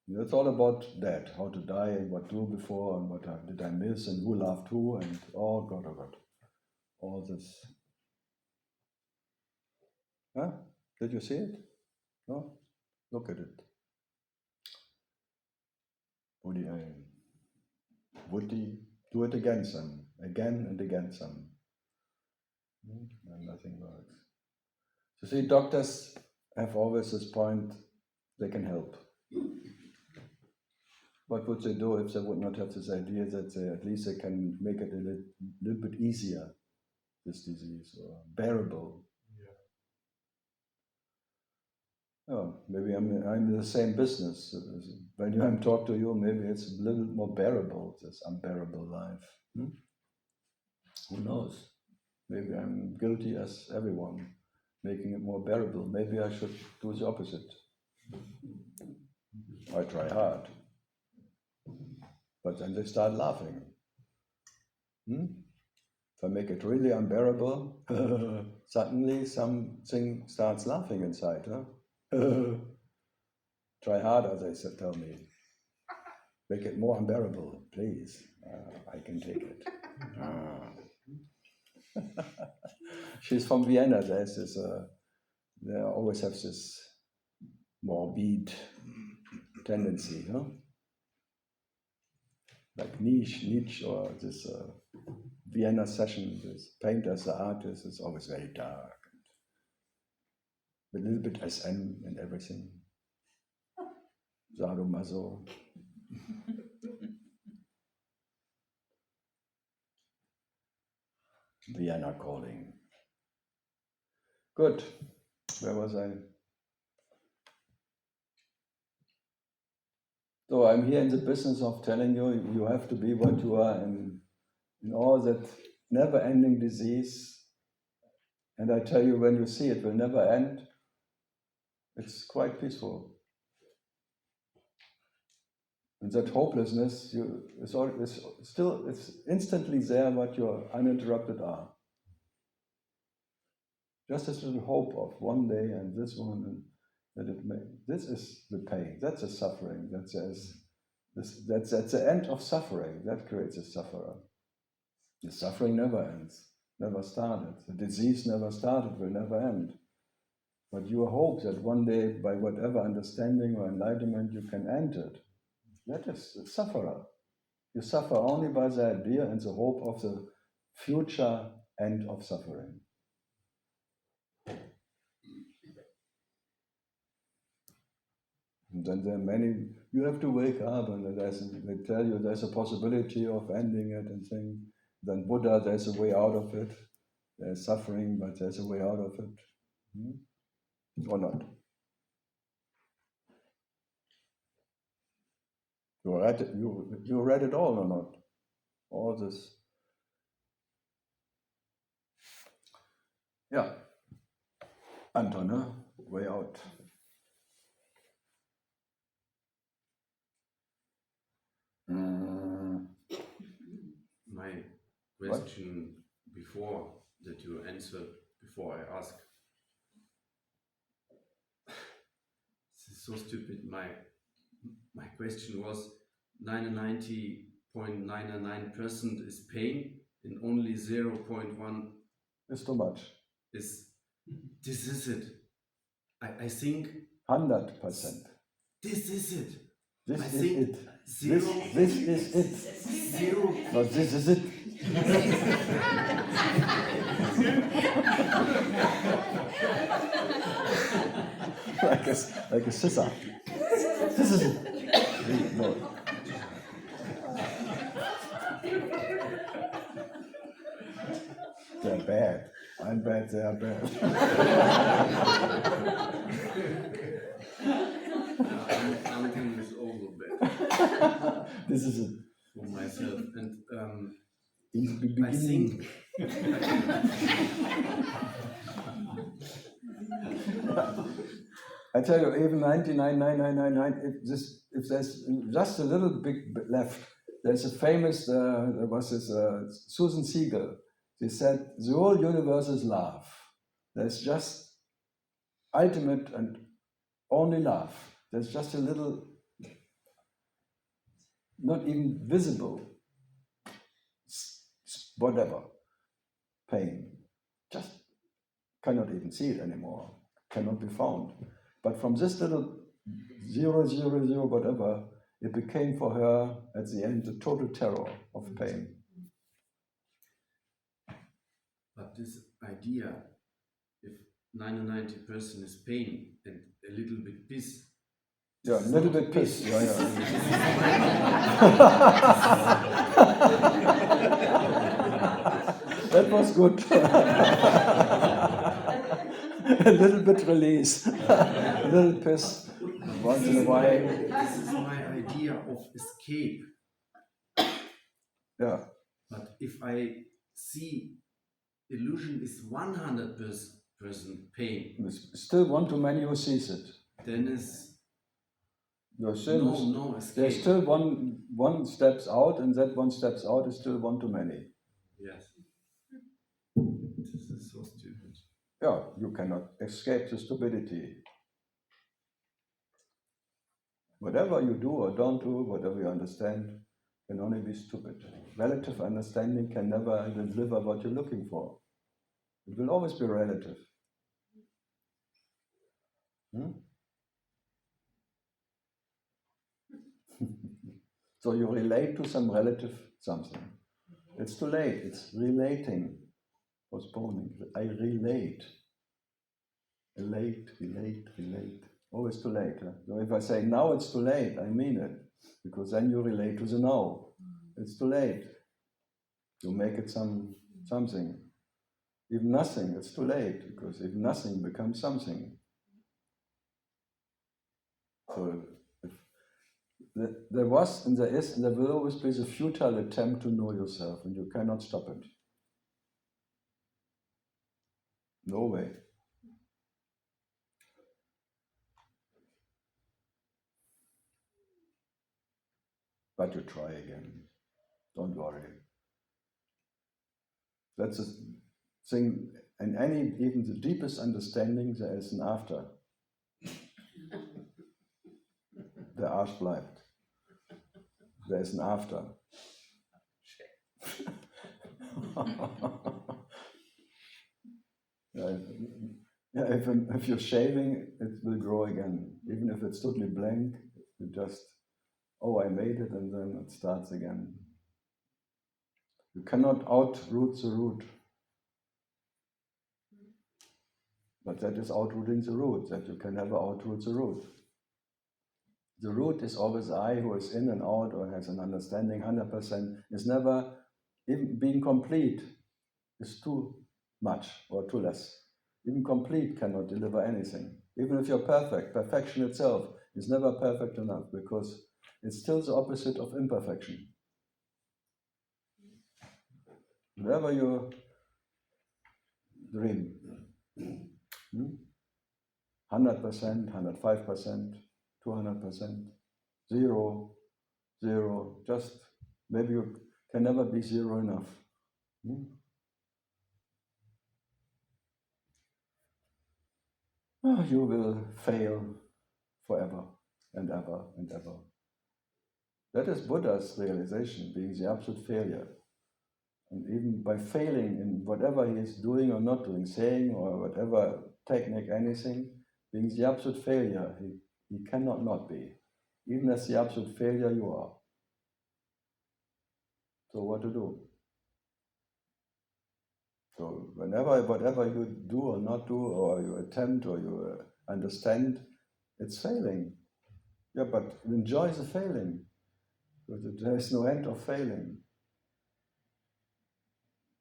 It's all about that, how to die and what to do before and what did I miss and who loved who and oh God, all this. Huh? Did you see it? No? Look at it. Woody Allen. Woody, do it again, son. Again and again, son. And nothing works. So see, doctors have always this point, they can help. What would they do if they would not have this idea that they, at least they can make it a little bit easier, this disease, or bearable? Oh, maybe I'm in the same business. When I'm talk to you, maybe it's a little more bearable, this unbearable life. Who knows? Maybe I'm guilty as everyone, making it more bearable. Maybe I should do the opposite. I try hard. But then they start laughing. If I make it really unbearable, suddenly something starts laughing inside. Try harder, they tell me. Make it more unbearable, please. I can take it. She's from Vienna. There's this. They always have this morbid tendency, huh? Like Nietzsche, or this Vienna session. This painters, the artist is always very dark, a little bit SM and everything. Sadomaso. Vienna calling. Good. Where was I? So I'm here in the business of telling you, you have to be what you are in all that never-ending disease. And I tell you, when you see it will never end, it's quite peaceful. And that hopelessness, it's instantly there what your uninterrupted are. Just this little hope of one day and this one, and that it may. This is the pain. That's the suffering. That's the end of suffering. That creates a sufferer. The suffering never ends. Never started. The disease never started. Will never end. But you hope that one day, by whatever understanding or enlightenment, you can end it. That is the sufferer. You suffer only by the idea and the hope of the future end of suffering. And then there are many, you have to wake up, and they tell you there's a possibility of ending it and things. Then Buddha, there's a way out of it. There's suffering, but there's a way out of it. Or not. You read it all or not? All this. Yeah. Anton, huh? Way out. My question before that you answered, before I asked, so stupid. My question was 99.99% is pain and only 0.1 It's too much. is. This is it. I think 100%. this is it. This I is think it. zero. This is it. Zero. No, this is it. like a scissor. This is it. No. They're bad. I'm bad, they are bad. Something is also bad This is it. for myself. And In the I beginning. think I tell you, even 99.9999, if there's just a little bit left, there's a famous, there was this Susan Siegel. She said, the whole universe is love. There's just ultimate and only love. There's just a little, not even visible, whatever, pain. Just cannot even see it anymore, cannot be found. But from this little 0, 0, 0, whatever, it became for her at the end the total terror of pain. but this idea, if 99% is pain and a little bit piss. Yeah, a little bit piss. Yeah, yeah. That was good. A little bit release, a little piss once in a while. This is my idea of escape. Yeah, But if I see illusion is 100% pain, there's still one too many who sees it. then is There's still, no escape. there's still one steps out, and that one steps out is still one too many. Yes. This is so stupid. Yeah, you cannot escape the stupidity. Whatever you do or don't do, whatever you understand, can only be stupid. Relative understanding can never deliver what you're looking for. It will always be relative. So you relate to some relative something. It's too late. It's relating, postponing. I relate. Relate. Always too late. Huh? So if I say now it's too late, I mean it. Because then you relate to the now. It's too late. You make it something. Even nothing, it's too late. Because if nothing becomes something. So there was and there is and there will always be a futile attempt to know yourself, and you cannot stop it. No way. But you try again. Don't worry. That's the thing. In any, even the deepest understanding, there is an after. Der Arsch bleibt. There is an after. If you're shaving, it will grow again. Even if it's totally blank, you just, oh, I made it, and then it starts again. You cannot outroot the root. But that is outrooting the root, that you can never outroot the root. The root is always I, who is in and out or has an understanding 100%, is never, even being complete is too much or too less. Even complete cannot deliver anything. Even if you're perfect, perfection itself is never perfect enough because it's still the opposite of imperfection. Whatever you dream, 100%, 105%, 200%, 0, just maybe you can never be 0 enough. Oh, you will fail forever and ever and ever. That is Buddha's realization, being the absolute failure. And even by failing in whatever he is doing or not doing, saying or whatever technique, anything, being the absolute failure, he cannot not be. Even as the absolute failure you are. So what to do? So whatever you do or not do, or you attempt or you understand, it's failing. Yeah, but enjoy the failing. Because there is no end of failing.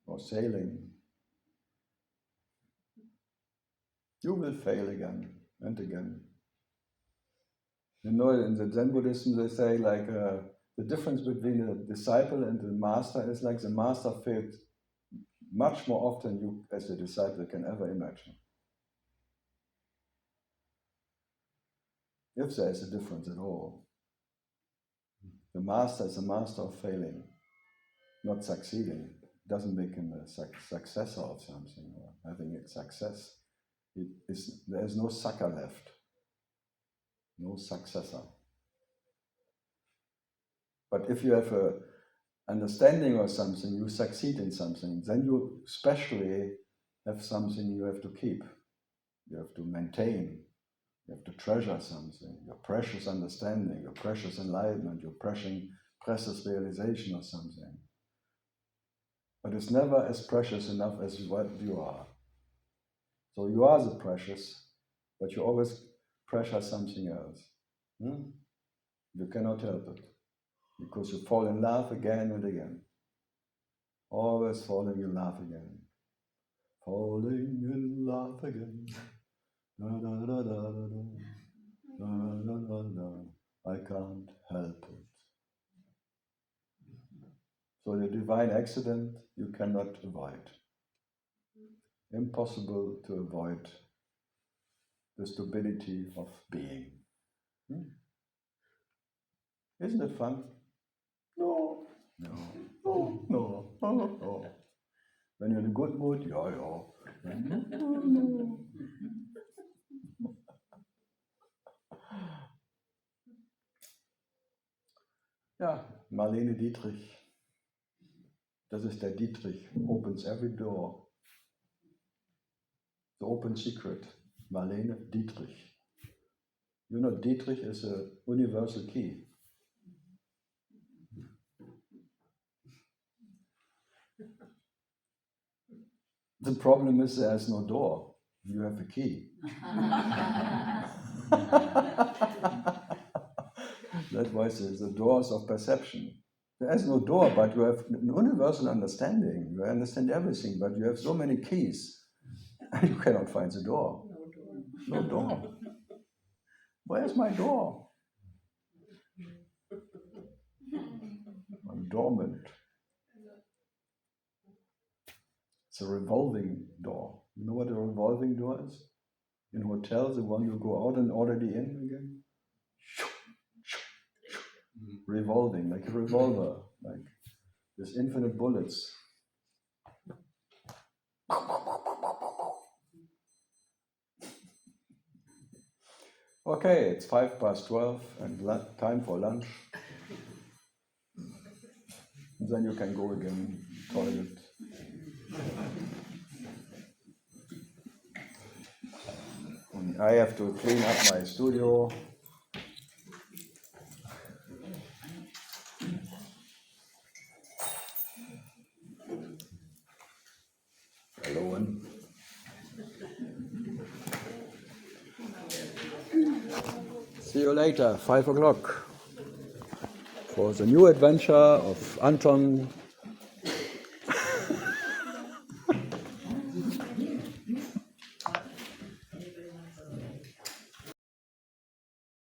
Or sailing. You will fail again and again. You know, in the Zen Buddhism they say like the difference between a disciple and the master is like the master failed much more often you as a disciple can ever imagine. If there is a difference at all. The master is a master of failing, not succeeding. It doesn't make him a successor of something or having a success. There is no sucker left, no successor. But if you have a understanding or something, you succeed in something, then you especially have something you have to keep, you have to maintain, you have to treasure something, your precious understanding, your precious enlightenment, your precious realization of something. But it's never as precious enough as what you are. So you are the precious, but you always precious something else. You cannot help it, because you fall in love again and again. Always falling in love again. Falling in love again. Da, da, da, da, da, da. Da, da, da, da. I can't help it. So the divine accident you cannot avoid. Impossible to avoid the stability of being. Isn't it fun? No. No. No. No. No. No. When you're in a good mood, yeah. Ja, Marlene Dietrich. Das ist der Dietrich. Opens every door. The open secret. Marlene Dietrich. You know, Dietrich is a universal key. The problem is there's no door. You have a key. That was the doors of perception. There is no door, but you have an universal understanding. You understand everything, but you have so many keys. You cannot find the door. No door. Where's my door? I'm dormant. It's a revolving door. You know what a revolving door is? In hotels, the one you go out and already in again. Revolving, like a revolver, like there's infinite bullets. Okay, it's 12:05 and time for lunch. And then you can go again, toilet. And I have to clean up my studio. Alone. See you later, 5 o'clock, for the new adventure of Anton